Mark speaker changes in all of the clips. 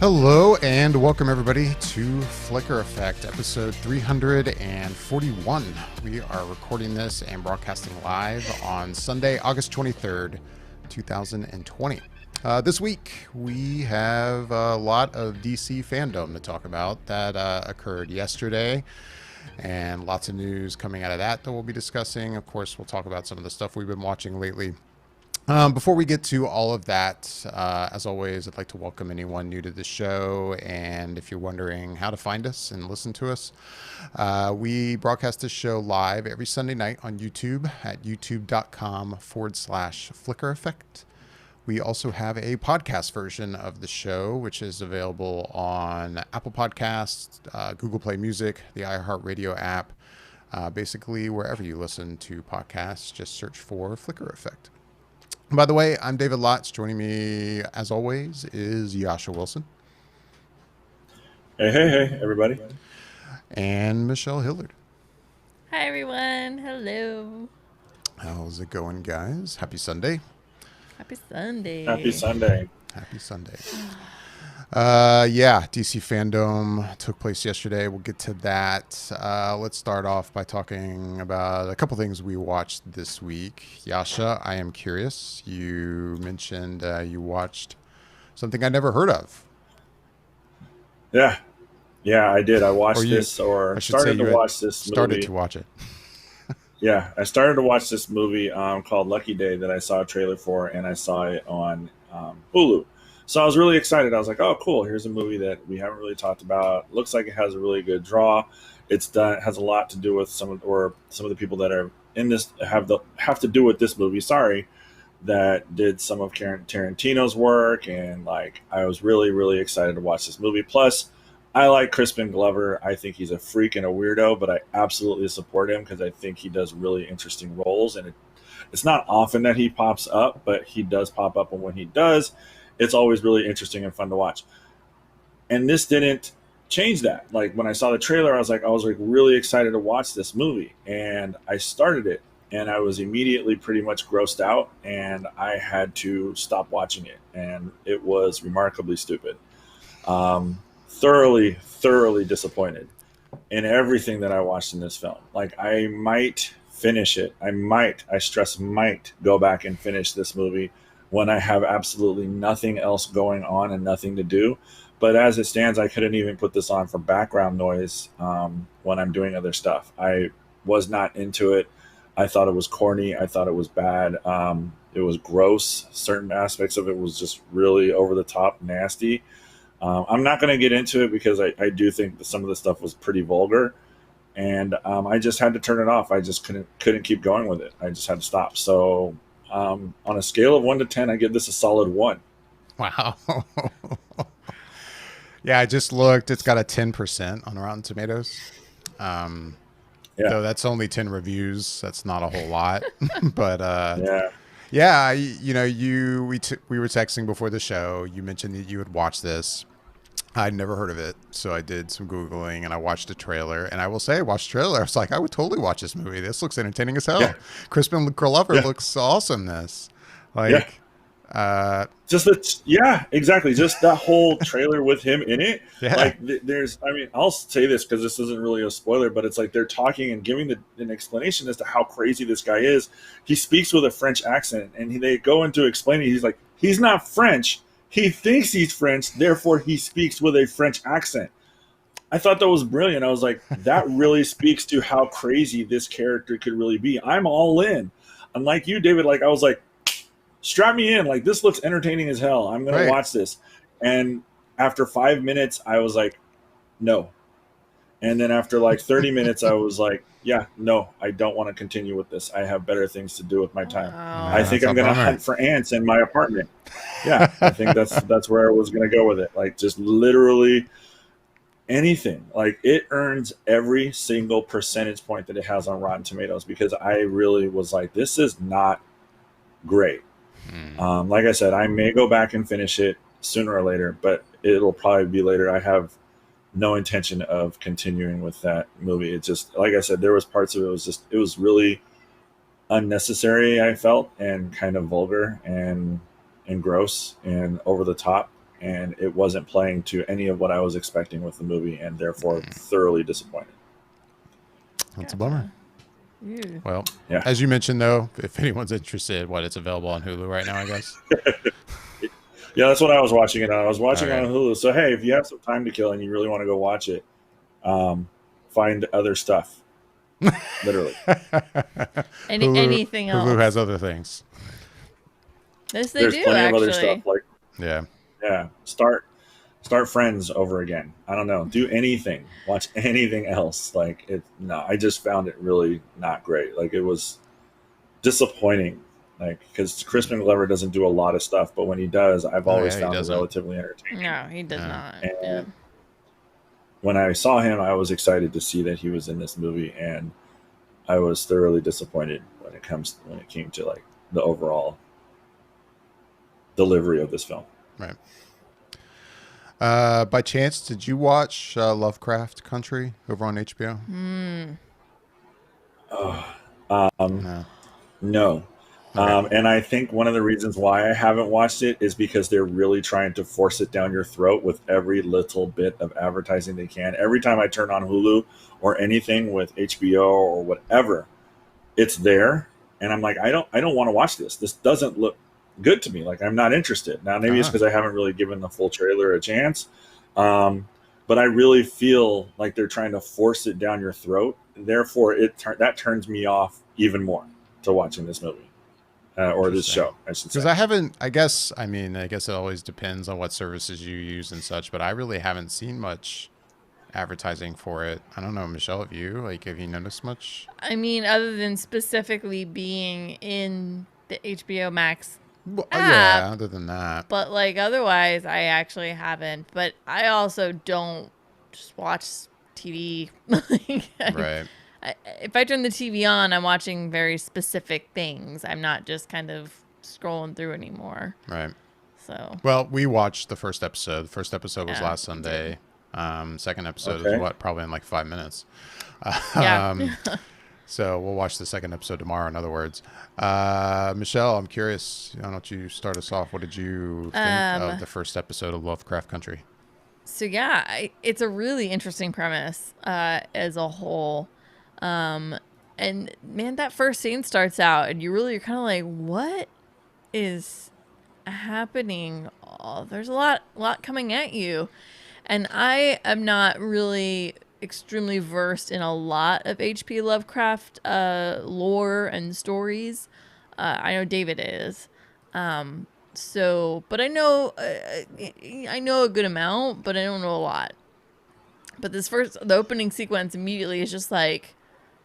Speaker 1: Hello and welcome everybody to Flicker Effect, episode 341. We are recording this and broadcasting live on Sunday, August 23rd, 2020. This week we have a lot of DC Fandome to talk about that occurred yesterday, and lots of news coming out of that we'll be discussing. Of course, we'll talk about some of the stuff we've been watching lately. Before we get to all of that, as always, I'd like to welcome anyone new to the show. And if you're wondering how to find us and listen to us, we broadcast this show live every Sunday night on YouTube at youtube.com/Flicker Effect. We also have a podcast version of the show, which is available on Apple Podcasts, Google Play Music, the iHeartRadio app, basically wherever you listen to podcasts, just search for Flicker Effect. By the way, I'm David Lotz. Joining me, as always, is Yasha Wilson.
Speaker 2: Hey, everybody.
Speaker 1: And Michelle Hillard.
Speaker 3: Hi, everyone. Hello.
Speaker 1: How's it going, guys? Happy Sunday.
Speaker 3: Happy Sunday.
Speaker 2: Happy Sunday.
Speaker 1: Happy Sunday. Yeah, DC Fandome took place yesterday. We'll get to that. Let's start off by talking about a couple things we watched this week. Yasha, I am curious. You mentioned you watched something I never heard of.
Speaker 2: Yeah, I did. I watched started to watch this movie.
Speaker 1: Started to watch it.
Speaker 2: Yeah, I started to watch this movie called Lucky Day that I saw a trailer for, and I saw it on Hulu. So I was really excited. I was like, oh, cool. Here's a movie that we haven't really talked about. Looks like it has a really good draw. It has a lot to do with some of the people that are in this have to do with this movie. Sorry, that did some of Tarantino's work. And like, I was really, really excited to watch this movie. Plus, I like Crispin Glover. I think he's a freak and a weirdo, but I absolutely support him because I think he does really interesting roles. And it's not often that he pops up, but he does pop up. And when he does, it's always really interesting and fun to watch. And this didn't change that. Like when I saw the trailer, I was like really excited to watch this movie. And I started it and I was immediately pretty much grossed out and I had to stop watching it. And it was remarkably stupid. Thoroughly disappointed in everything that I watched in this film. Like I might finish it. I stress might go back and finish this movie when I have absolutely nothing else going on and nothing to do. But as it stands, I couldn't even put this on for background noise when I'm doing other stuff. I was not into it. I thought it was corny. I thought it was bad. It was gross. Certain aspects of it was just really over the top, nasty. I'm not going to get into it because I do think that some of the stuff was pretty vulgar. And I just had to turn it off. I just couldn't keep going with it. I just had to stop. So on a scale of 1 to 10, I give this a solid 1.
Speaker 1: Wow. Yeah, I just looked. It's got a 10% on Rotten Tomatoes. Though that's only 10 reviews. That's not a whole lot. But yeah, we were texting before the show. You mentioned that you would watch this. I'd never heard of it, so I did some Googling and I watched the trailer. And I will say, I watched the trailer. I was like, I would totally watch this movie. This looks entertaining as hell. Yeah. Crispin Glover looks awesome. Exactly.
Speaker 2: Just that whole trailer with him in it. Yeah. Like, I'll say this because this isn't really a spoiler, but it's like they're talking and giving an explanation as to how crazy this guy is. He speaks with a French accent, and they go into explaining. He's like, he's not French. He thinks he's French, therefore he speaks with a French accent. I thought that was brilliant. I was like, that really speaks to how crazy this character could really be. I'm all in. Unlike you, David, like I was like, strap me in. Like this looks entertaining as hell. I'm going to watch this. And after 5 minutes, I was like, no. And then after like 30 minutes, I was like, yeah, no, I don't want to continue with this. I have better things to do with my time.
Speaker 3: Wow.
Speaker 2: I think I'm going to hunt for ants in my apartment. Yeah, I think that's where I was going to go with it. Like just literally anything. Like it earns every single percentage point that it has on Rotten Tomatoes because I really was like, this is not great. Like I said, I may go back and finish it sooner or later, but it'll probably be later. I have no intention of continuing with that movie. It just, like I said, there was parts of it it was really unnecessary, I felt, and kind of vulgar and gross and over the top. and it wasn't playing to any of what I was expecting with the movie, and therefore thoroughly disappointed.
Speaker 1: That's a bummer.
Speaker 3: Ew.
Speaker 1: Well,
Speaker 2: Yeah.
Speaker 1: as you mentioned, though, if anyone's interested, it's available on Hulu right now, I guess.
Speaker 2: Yeah, that's what I was watching it on. I was watching it
Speaker 1: Okay.
Speaker 2: on Hulu. So hey, if you have some time to kill and you really want to go watch it, find other stuff. Literally.
Speaker 3: Anything else?
Speaker 1: Hulu has other things.
Speaker 3: Yes, they
Speaker 2: There's
Speaker 3: do,
Speaker 2: plenty
Speaker 3: actually.
Speaker 2: of other stuff. Like,
Speaker 1: Yeah.
Speaker 2: yeah, start Friends over again. I don't know. Do anything. Watch anything else. Like I just found it really not great. Like, it was disappointing. Like, because Crispin Glover doesn't do a lot of stuff, but when he does, I've always
Speaker 1: he
Speaker 2: found it
Speaker 1: doesn't.
Speaker 2: relatively entertaining.
Speaker 3: No, he does not.
Speaker 2: And
Speaker 3: Yeah.
Speaker 2: when I saw him, I was excited to see that he was in this movie, and I was thoroughly disappointed when it came to like the overall delivery of this film.
Speaker 1: Right. By chance, did you watch Lovecraft Country over on HBO? No.
Speaker 2: No.
Speaker 1: Okay.
Speaker 2: And I think one of the reasons why I haven't watched it is because they're really trying to force it down your throat with every little bit of advertising they can. Every time I turn on Hulu or anything with HBO or whatever, it's there, and I'm like, I don't want to watch this. This doesn't look good to me. Like, I'm not interested. Now, maybe it's because I haven't really given the full trailer a chance, but I really feel like they're trying to force it down your throat. Therefore, that turns me off even more to watching this movie. Or this show, I should say.
Speaker 1: Because I haven't, I guess it always depends on what services you use and such, but I really haven't seen much advertising for it. I don't know, Michelle, have you noticed much?
Speaker 3: I mean, other than specifically being in the HBO Max
Speaker 1: Well,
Speaker 3: app,
Speaker 1: yeah, other than that.
Speaker 3: but like otherwise, I actually haven't. But I also don't just watch TV.
Speaker 1: Right.
Speaker 3: If I turn the TV on, I'm watching very specific things. I'm not just kind of scrolling through anymore.
Speaker 1: Right.
Speaker 3: So.
Speaker 1: Well, we watched the first episode. The first episode was last
Speaker 3: we
Speaker 1: Sunday. Second episode
Speaker 2: Okay.
Speaker 1: is probably in like 5 minutes.
Speaker 3: Yeah.
Speaker 1: So we'll watch the second episode tomorrow, in other words. Michelle, I'm curious. Why don't you start us off? What did you think of the first episode of Lovecraft Country?
Speaker 3: So yeah, it's a really interesting premise as a whole. And man, that first scene starts out and you're kind of like, what is happening? Oh, there's a lot coming at you. And I am not really extremely versed in a lot of H.P. Lovecraft lore and stories. I know David is. But I know a good amount, but I don't know a lot. But the opening sequence immediately is just like,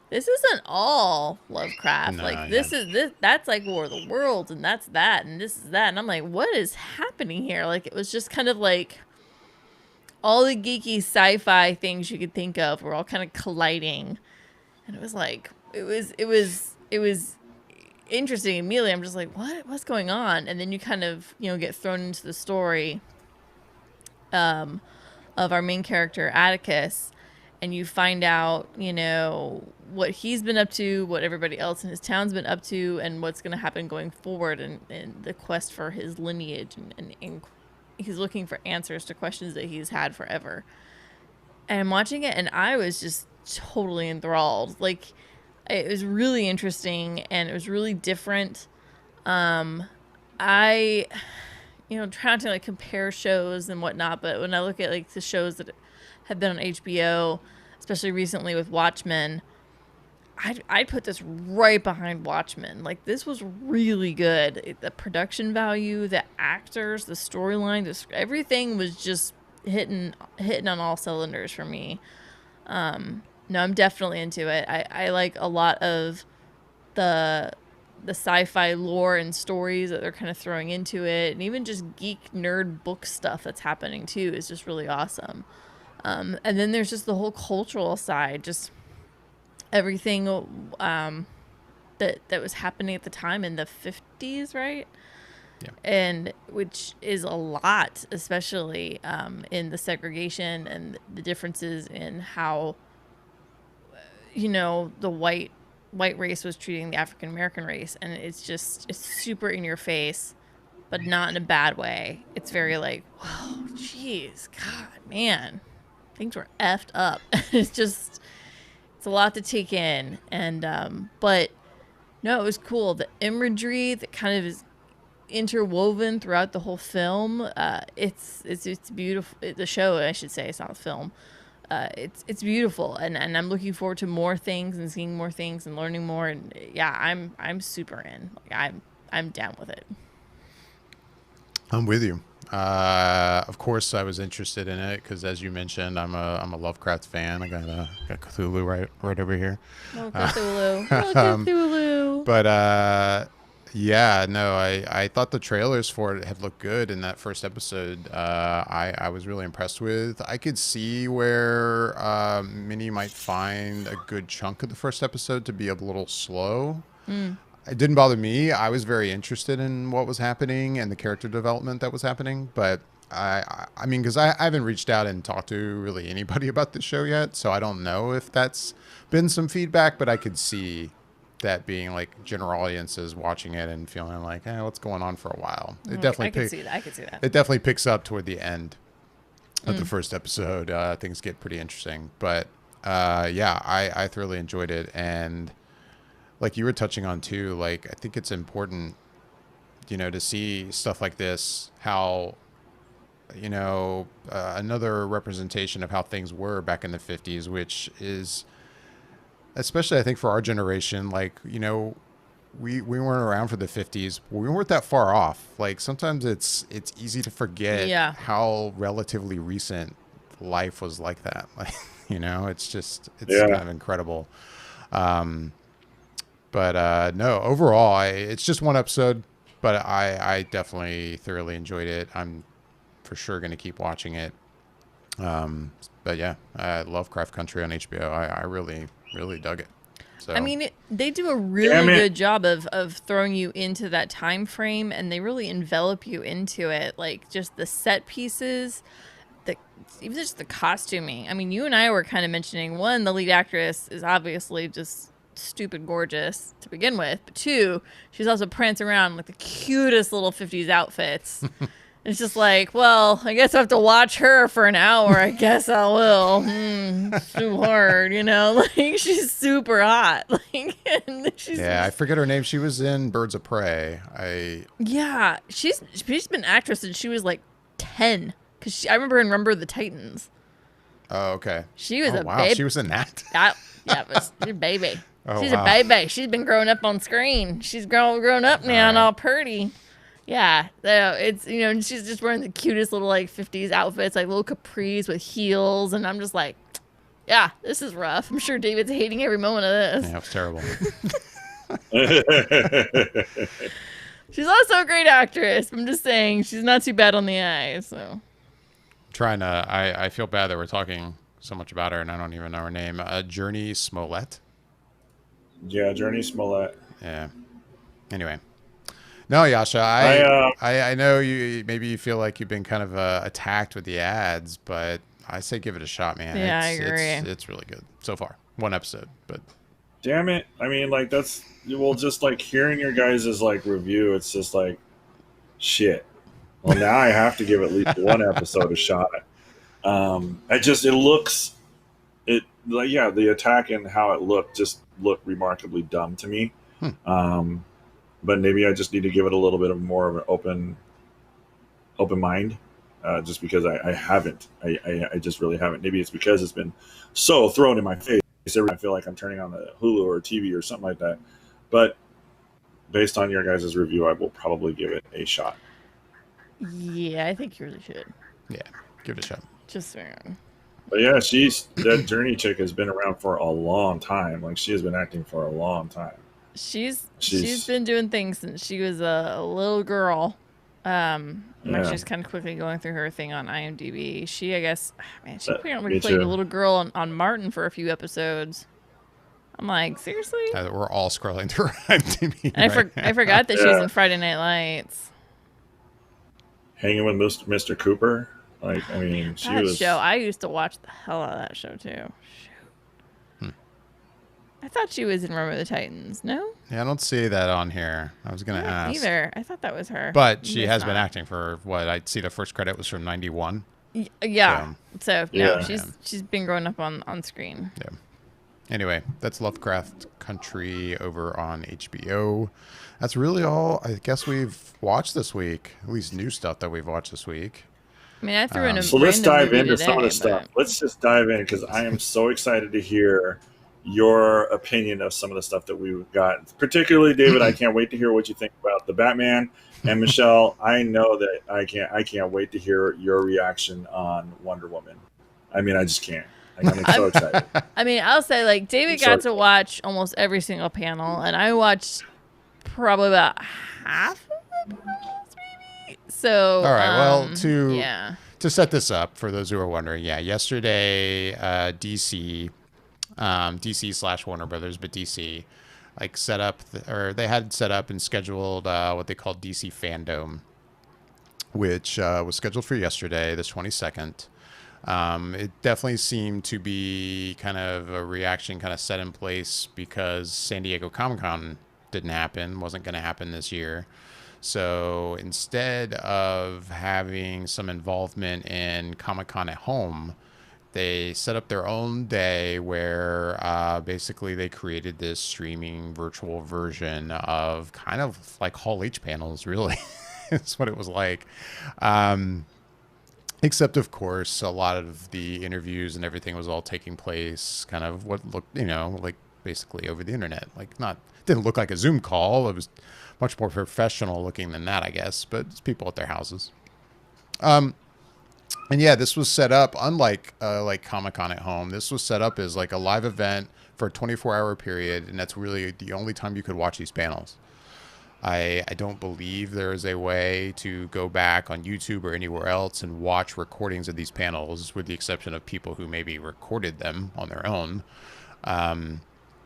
Speaker 3: this isn't all Lovecraft.
Speaker 1: No,
Speaker 3: like that's like War of the Worlds, and that's that, and this is that, and I'm like, what is happening here? Like, it was just kind of like all the geeky sci-fi things you could think of were all kind of colliding, and it was like it was interesting. Immediately, I'm just like, what's going on? And then you kind of get thrown into the story of our main character Atticus. And you find out, what he's been up to, what everybody else in his town's been up to, and what's going to happen going forward in the quest for his lineage. And he's looking for answers to questions that he's had forever. And I'm watching it, and I was just totally enthralled. Like, it was really interesting, and it was really different. I try not to, like, compare shows and whatnot, but when I look at, like, the shows that have been on HBO, especially recently with Watchmen, I'd put this right behind Watchmen. Like, this was really good. The production value, the actors, the storyline, everything was just hitting on all cylinders for me. No, I'm definitely into it. I like a lot of the sci-fi lore and stories that they're kind of throwing into it, and even just geek nerd book stuff that's happening too is just really awesome. And then there's just the whole cultural side, just everything that was happening at the time in the 50s, right?
Speaker 1: Yeah.
Speaker 3: And which is a lot, especially in the segregation and the differences in how the white race was treating the African American race, and it's super in your face, but not in a bad way. It's very like, wow, jeez, God, man, things were effed up. It's a lot to take in, and but no, it was cool. The imagery that kind of is interwoven throughout the whole film. It's beautiful. The show, I should say, it's not a film. It's beautiful, and I'm looking forward to more things and seeing more things and learning more. And yeah, I'm super in. Like, I'm down with it.
Speaker 1: I'm with you. Of course, I was interested in it because, as you mentioned, I'm a Lovecraft fan. I got Cthulhu right over here.
Speaker 3: Oh, Cthulhu. Cthulhu.
Speaker 1: But yeah, no, I thought the trailers for it had looked good in that first episode. I was really impressed with. I could see where Minnie might find a good chunk of the first episode to be a little slow. It didn't bother me. I was very interested in what was happening and the character development that was happening. But I mean, because I haven't reached out and talked to really anybody about the show yet, so I don't know if that's been some feedback. But I could see that being like general audiences watching it and feeling like, what's going on for a while. It definitely
Speaker 3: I could see that.
Speaker 1: It definitely picks up toward the end of the first episode. Things get pretty interesting. But yeah, I thoroughly enjoyed it. And like you were touching on too, like I think it's important, to see stuff like this, how, another representation of how things were back in the 50s, which is, especially I think for our generation, like, we weren't around for the 50s, but we weren't that far off. Like sometimes it's easy to forget how relatively recent life was like that. Like, it's kind of incredible. But no, overall, it's just one episode, but I definitely thoroughly enjoyed it. I'm for sure going to keep watching it. But yeah, Lovecraft Country on HBO. I really, really dug it. So
Speaker 3: I mean, they do a really good job of throwing you into that time frame, and they really envelop you into it. Like just the set pieces, even just the costuming. I mean, you and I were kind of mentioning, one, the lead actress is obviously just stupid gorgeous to begin with, but two, she's also prancing around in like the cutest little 50s outfits. It's just like, well, I guess I have to watch her for an hour. I guess I will. It's too hard, Like she's super hot. Like, and
Speaker 1: I forget her name. She was in Birds of Prey.
Speaker 3: She's been an actress since she was like 10. Because I remember the Titans.
Speaker 1: Oh, okay.
Speaker 3: She was
Speaker 1: baby. She was in that.
Speaker 3: It was a baby.
Speaker 1: Oh,
Speaker 3: she's a baby. She's been growing up on screen. She's grown up now and all pretty. Yeah, it's she's just wearing the cutest little like 50s outfits, like little capris with heels, and I'm just like, yeah, this is rough. I'm sure David's hating every moment of this.
Speaker 1: Yeah, it was terrible.
Speaker 3: She's also a great actress. I'm just saying she's not too bad on the eye. So
Speaker 1: trying to, I feel bad that we're talking so much about her and I don't even know her name. Journey Smollett.
Speaker 2: Yeah, Journey Smollett.
Speaker 1: Yeah. Anyway. No, Yasha, I know maybe you feel like you've been kind of attacked with the ads, but I say give it a shot, man.
Speaker 3: Yeah, I agree.
Speaker 1: It's really good so far. One episode, but
Speaker 2: damn it. I mean, like just like hearing your guys' like review, it's just like shit. Well, now I have to give at least one episode a shot. The attack and how it looked remarkably dumb to me. But maybe I just need to give it a little bit of more of an open mind, just because I haven't. I just really haven't. Maybe it's because it's been so thrown in my face. I feel like I'm turning on the Hulu or TV or something like that. But based on your guys' review, I will probably give it a shot.
Speaker 3: Yeah, I think you really should.
Speaker 1: Yeah, give it a shot.
Speaker 3: Just saying.
Speaker 2: But yeah, that Journey chick has been around for a long time. Like she has been acting for a long time.
Speaker 3: She's been doing things since she was a little girl. I'm actually just kind of quickly going through her thing on IMDb. She, I guess, man, she apparently played a little girl on Martin for a few episodes. I'm like, seriously?
Speaker 1: We're all scrolling through IMDb.
Speaker 3: And I forgot that she was in Friday Night Lights.
Speaker 2: Hanging with Mr. Cooper. Like, I mean, show.
Speaker 3: I used to watch the hell out of that show too. Shoot. I thought she was in Remember the Titans. No?
Speaker 1: Yeah, I don't see that on here. I was going to ask.
Speaker 3: Either. I thought that was her.
Speaker 1: But she has been acting for what? I see the first credit was from 91.
Speaker 3: Yeah. So no,
Speaker 2: Yeah.
Speaker 3: she's been growing up on screen.
Speaker 1: Yeah. Anyway, that's Lovecraft Country over on HBO. That's really all I guess we've watched this week. At least new stuff that we've watched this week.
Speaker 3: I mean, I threw in a
Speaker 2: So let's dive
Speaker 3: random movie
Speaker 2: into some of the
Speaker 3: today,
Speaker 2: stuff. Let's just dive in because I am so excited to hear your opinion of some of the stuff that we've got. Particularly, David, I can't wait to hear what you think about the Batman. And Michelle, I know that I can't wait to hear your reaction on Wonder Woman. I mean, I just can't. Like, I'm so excited.
Speaker 3: I mean, I'll say, like, David got to watch almost every single panel, and I watched probably about half of the panels, maybe. So,
Speaker 1: all right. Well, to set this up for those who are wondering, yesterday, DC / Warner Brothers, but DC, like they had set up and scheduled what they called DC Fandome, which was scheduled for yesterday, the 22nd. It definitely seemed to be kind of a reaction kind of set in place because San Diego Comic-Con wasn't going to happen this year. So instead of having some involvement in Comic-Con at home, they set up their own day where basically they created this streaming virtual version of kind of like Hall H panels, really. It's what it was like. Except, of course, a lot of the interviews and everything was all taking place kind of what looked, like basically over the internet. Like didn't look like a Zoom call. It was much more professional looking than that, I guess. But it's people at their houses. And this was set up, unlike like Comic-Con at home, this was set up as like a live event for a 24-hour period. And that's really the only time you could watch these panels. I don't believe there is a way to go back on YouTube or anywhere else and watch recordings of these panels, with the exception of people who maybe recorded them on their own.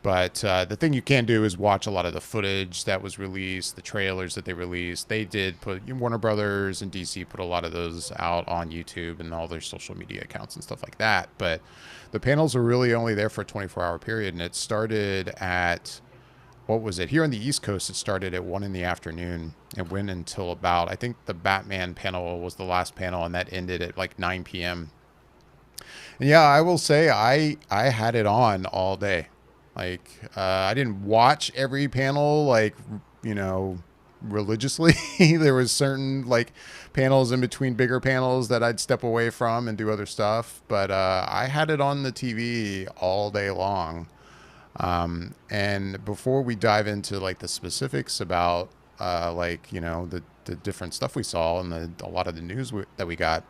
Speaker 1: But the thing you can do is watch a lot of the footage that was released, the trailers that they released. They did Warner Brothers and DC put a lot of those out on YouTube and all their social media accounts and stuff like that. But the panels are really only there for a 24-hour period, and it started at... what was it? Here on the East Coast, it started at 1 p.m. and went until about, I think the Batman panel was the last panel, and that ended at like 9 p.m. And I will say I had it on all day. Like, I didn't watch every panel, like, religiously. There was certain like panels in between bigger panels that I'd step away from and do other stuff. But I had it on the TV all day long. And before we dive into like the specifics about the different stuff we saw and a lot of the news that we got,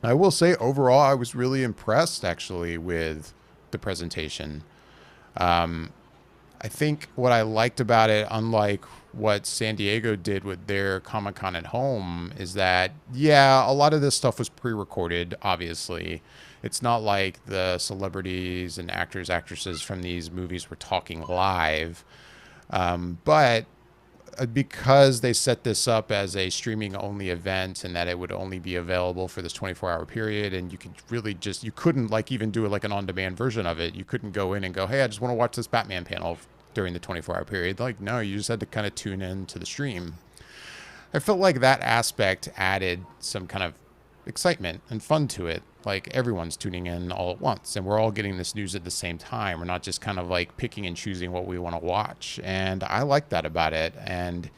Speaker 1: I will say overall I was really impressed actually with the presentation. I think what I liked about it, unlike what San Diego did with their Comic-Con at home, is that a lot of this stuff was pre-recorded, obviously. It's not like the celebrities and actresses from these movies were talking live. But because they set this up as a streaming-only event and that it would only be available for this 24-hour period, and you could really you couldn't like even do like an on-demand version of it. You couldn't go in and go, hey, I just want to watch this Batman panel during the 24-hour period. Like, no, you just had to kind of tune in to the stream. I felt like that aspect added some kind of excitement and fun to it. Like, everyone's tuning in all at once and we're all getting this news at the same time. We're not just kind of like picking and choosing what we want to watch. And I like that about it. And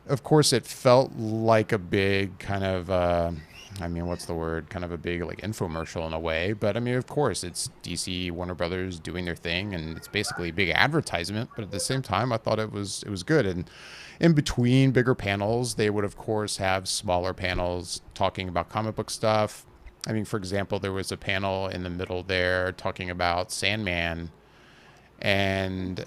Speaker 1: of course it felt like a big kind of, what's the word? Kind of a big like infomercial in a way. But I mean, of course it's DC, Warner Brothers doing their thing, and it's basically a big advertisement. But at the same time, I thought it was good. And in between bigger panels, they would of course have smaller panels talking about comic book stuff. I mean, for example, there was a panel in the middle there talking about Sandman and,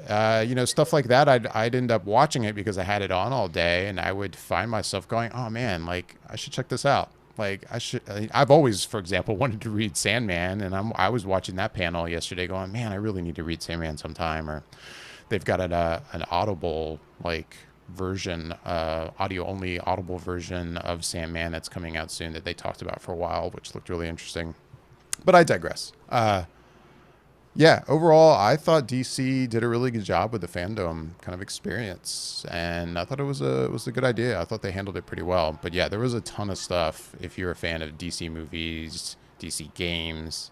Speaker 1: stuff like that. I'd end up watching it because I had it on all day, and I would find myself going, oh man, like I should check this out. Like I've always, for example, wanted to read Sandman, and I was watching that panel yesterday going, man, I really need to read Sandman sometime. Or they've got an Audible like version, audio only Audible version of Sandman that's coming out soon that they talked about for a while, which looked really interesting. But I digress. Yeah, overall, I thought DC did a really good job with the fandom kind of experience, and I thought it was a good idea. I thought they handled it pretty well. But yeah, there was a ton of stuff. If you're a fan of DC movies, DC games,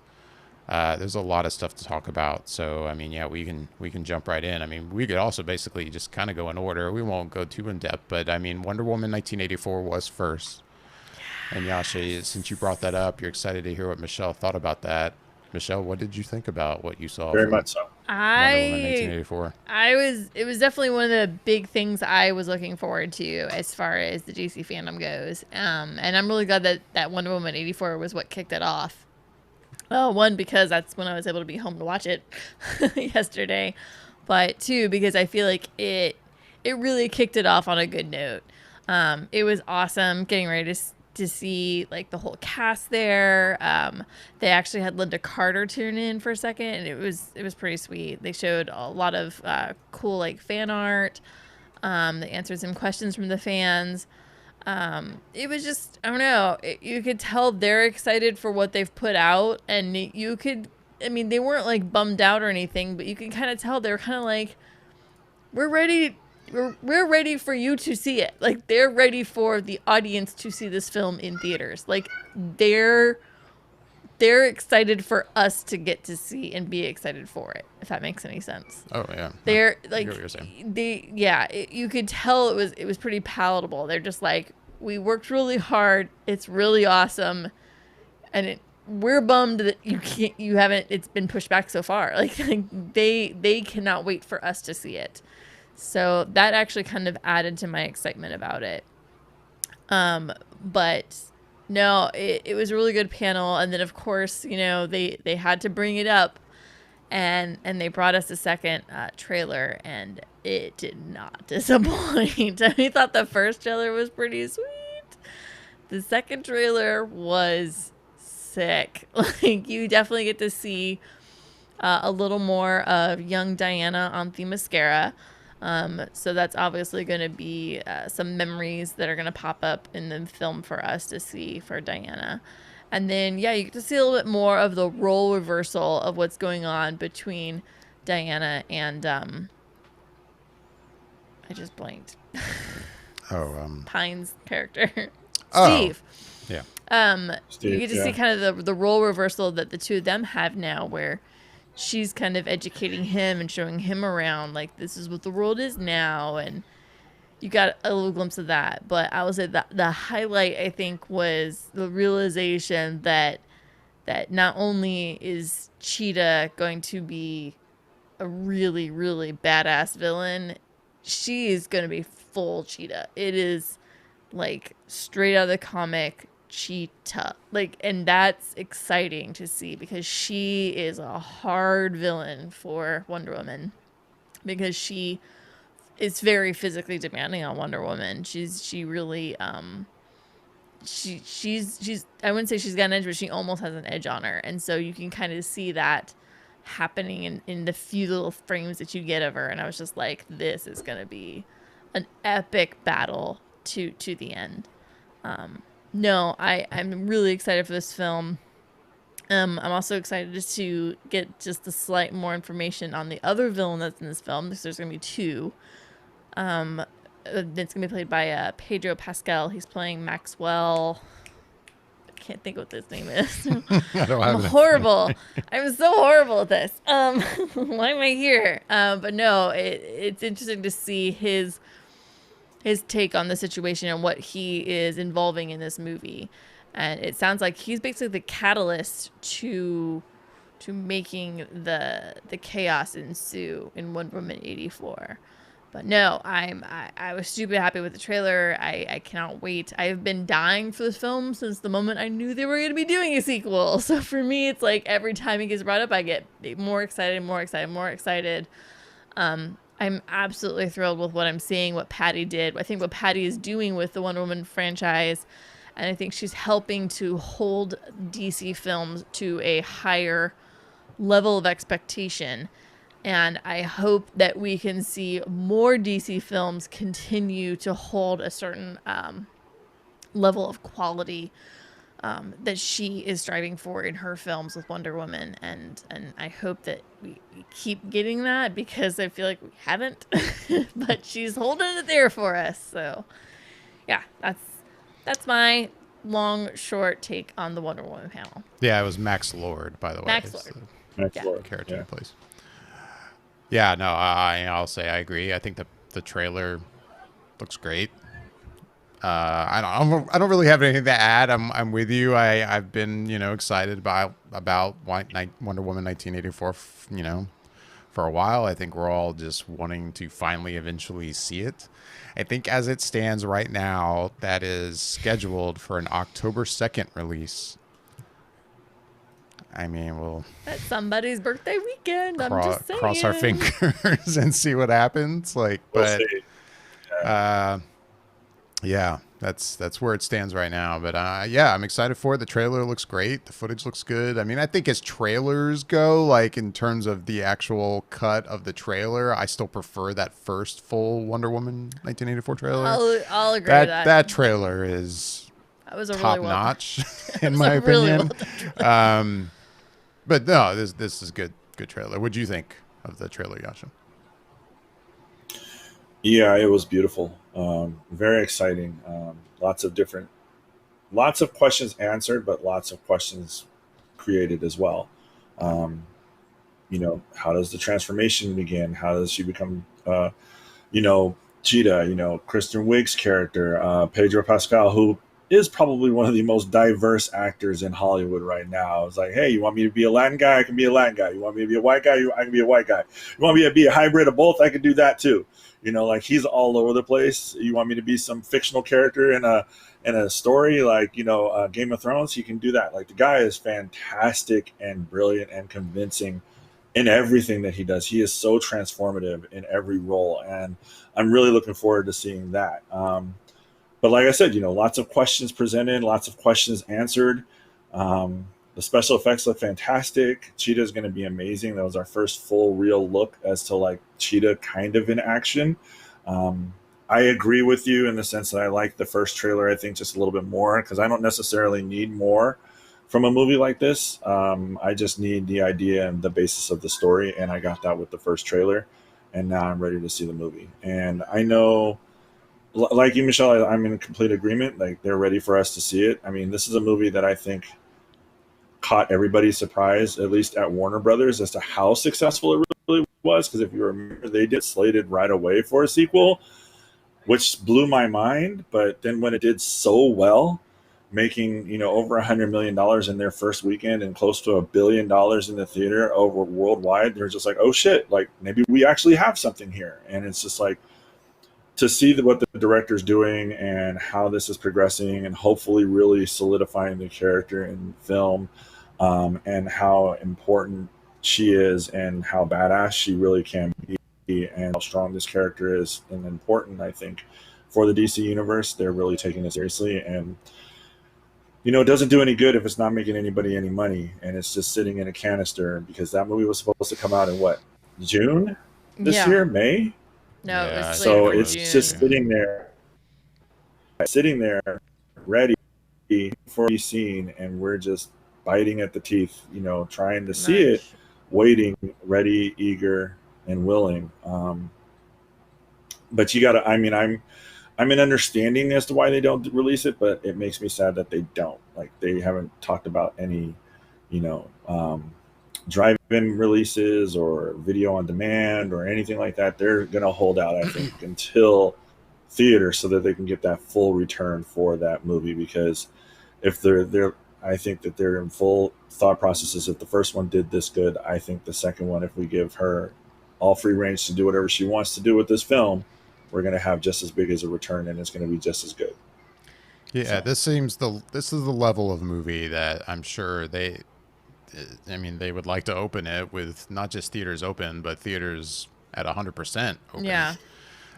Speaker 1: there's a lot of stuff to talk about. So I mean, yeah, we can jump right in. I mean, we could also basically just kind of go in order. We won't go too in depth, but I mean, Wonder Woman 1984 was first. And Yasha, since you brought that up, you're excited to hear what Michelle thought about that. Michelle, what did you think about what you saw
Speaker 2: Very
Speaker 1: from
Speaker 2: much so.
Speaker 1: Wonder Woman 1984?
Speaker 3: It was definitely one of the big things I was looking forward to as far as the DC fandom goes. And I'm really glad that Wonder Woman 84 was what kicked it off. Well, one, because that's when I was able to be home to watch it yesterday. But two, because I feel like it really kicked it off on a good note. It was awesome getting ready to see like the whole cast there. They actually had Linda Carter tune in for a second, and it was pretty sweet. They showed a lot of cool like fan art. They answered some questions from the fans. It was just, I don't know, you could tell they're excited for what they've put out, and you could, I mean, they weren't like bummed out or anything, but you can kind of tell they're kind of like, we're ready for you to see it. Like, they're ready for the audience to see this film in theaters. Like, they're excited for us to get to see and be excited for it, if that makes any sense.
Speaker 1: Oh yeah,
Speaker 3: They're
Speaker 1: I
Speaker 3: like,
Speaker 1: get what you're saying.
Speaker 3: you could tell it was pretty palatable. They're just like, we worked really hard. It's really awesome, and we're bummed that you haven't. It's been pushed back so far. Like they cannot wait for us to see it. So that actually kind of added to my excitement about it. But no, it was a really good panel. And then of course, you know, they had to bring it up, and they brought us a second trailer, and it did not disappoint. I thought the first trailer was pretty sweet. The second trailer was sick. Like, you definitely get to see a little more of young Diana on Themyscira. So that's obviously going to be some memories that are going to pop up in the film for us to see for Diana. And then, yeah, you get to see a little bit more of the role reversal of what's going on between Diana and, I just blanked. Pine's character. Steve.
Speaker 1: Yeah.
Speaker 2: Steve,
Speaker 3: You get to see kind of the role reversal that the two of them have now, where she's kind of educating him and showing him around, like, this is what the world is now, and you got a little glimpse of that. But I would say that the highlight, I think, was the realization that not only is Cheetah going to be a really, really badass villain, she is going to be full Cheetah. It is like straight out of the comic Cheetah. Like, and that's exciting to see, because she is a hard villain for Wonder Woman, because she is very physically demanding on Wonder Woman. She really she's I wouldn't say she's got an edge, but she almost has an edge on her. And so you can kind of see that happening in the few little frames that you get of her. And I was just like, this is going to be an epic battle to the end. No, I'm really excited for this film. I'm also excited just to get just a slight more information on the other villain that's in this film, because there's going to be two. It's going to be played by Pedro Pascal. He's playing Maxwell. I can't think what his name is. I'm horrible. I'm so horrible at this. Why am I here? But no, it's interesting to see his take on the situation and what he is involving in this movie. And it sounds like he's basically the catalyst to making the chaos ensue in Wonder Woman 84. But no, I was super happy with the trailer. I cannot wait. I've been dying for this film since the moment I knew they were going to be doing a sequel. So for me, it's like every time it gets brought up, I get more excited, more excited, more excited. I'm absolutely thrilled with what I'm seeing, what Patty did. I think what Patty is doing with the Wonder Woman franchise, and I think she's helping to hold DC films to a higher level of expectation. And I hope that we can see more DC films continue to hold a certain level of quality that she is striving for in her films with Wonder Woman, and I hope that we keep getting that, because I feel like we haven't, but she's holding it there for us. So yeah, that's my long short take on the Wonder Woman panel.
Speaker 1: Yeah, it was Max Lord, by the way.
Speaker 3: Max
Speaker 1: It's
Speaker 3: Lord.
Speaker 2: Next
Speaker 3: Yeah.
Speaker 2: floor.
Speaker 1: the character
Speaker 2: Yeah.
Speaker 1: in place. Yeah, no, I'll say I agree. I think the trailer looks great. I don't really have anything to add. I'm with you. I've been excited about Wonder Woman 1984. For a while. I think we're all just wanting to finally eventually see it. I think as it stands right now, that is scheduled for an October 2nd release. I mean, we'll
Speaker 3: That's somebody's birthday weekend. I'm just saying.
Speaker 1: cross our fingers and see what happens.
Speaker 2: We'll see.
Speaker 1: Yeah, that's where it stands right now. But yeah, I'm excited for it. The trailer looks great. The footage looks good. I mean, I think as trailers go, like in terms of the actual cut of the trailer, I still prefer that first full Wonder Woman 1984 trailer.
Speaker 3: I'll agree with that.
Speaker 1: That trailer is
Speaker 3: That was a
Speaker 1: top
Speaker 3: really
Speaker 1: notch
Speaker 3: That
Speaker 1: in
Speaker 3: was
Speaker 1: my
Speaker 3: a really
Speaker 1: opinion.
Speaker 3: well-done
Speaker 1: But no, this is good trailer. What'd you think of the trailer, Yasha?
Speaker 2: Yeah, it was beautiful. Very exciting. Lots of questions answered, but lots of questions created as well. How does the transformation begin? How does she become, Cheetah? Kristen Wiig's character, Pedro Pascal, who is probably one of the most diverse actors in Hollywood right now. It's like, hey, you want me to be a Latin guy? I can be a Latin guy. You want me to be a white guy? I can be a white guy. You want me to be a hybrid of both? I can do that too. Like he's all over the place. You want me to be some fictional character in a story like Game of Thrones? He can do that. Like the guy is fantastic and brilliant and convincing in everything that he does. He is so transformative in every role, and I'm really looking forward to seeing that. But like I said, lots of questions presented, lots of questions answered. The special effects look fantastic. Cheetah is going to be amazing. That was our first full real look as to like Cheetah kind of in action. I agree with you in the sense that I like the first trailer, I think, just a little bit more, because I don't necessarily need more from a movie like this. I just need the idea and the basis of the story, and I got that with the first trailer, and now I'm ready to see the movie. And I know, like you, Michelle, I'm in complete agreement. Like they're ready for us to see it. I mean, this is a movie that I think caught everybody's surprise, at least at Warner Brothers, as to how successful it really was. Because if you remember, they did slated right away for a sequel, which blew my mind. But then when it did so well, making over $100 million in their first weekend and close to $1 billion in the theater over worldwide, they're just like, oh shit, like maybe we actually have something here. And it's just like, to see what the director's doing and how this is progressing and hopefully really solidifying the character in film, and how important she is and how badass she really can be and how strong this character is and important, I think, for the DC universe. They're really taking it seriously, and it doesn't do any good if it's not making anybody any money and it's just sitting in a canister, because that movie was supposed to come out in June this year, May.
Speaker 3: No,
Speaker 1: Yeah,
Speaker 3: it was
Speaker 2: So
Speaker 3: slated for
Speaker 2: it's
Speaker 3: June.
Speaker 2: just sitting there, ready for be seen, and we're just biting at the teeth, trying to see it, waiting, ready, eager, and willing. But you gotta. I mean, I'm in understanding as to why they don't release it, but it makes me sad that they don't. Like they haven't talked about any, drive-in releases or video on demand or anything like that. They're going to hold out, I think, until theater so that they can get that full return for that movie. Because if they're I think that they're in full thought processes. If the first one did this good, I think the second one, if we give her all free range to do whatever she wants to do with this film, we're going to have just as big as a return, and it's going to be just as good.
Speaker 1: Yeah, this is the level of movie that I'm sure they would like to open it with not just theaters open, but theaters at 100% open.
Speaker 3: Yeah.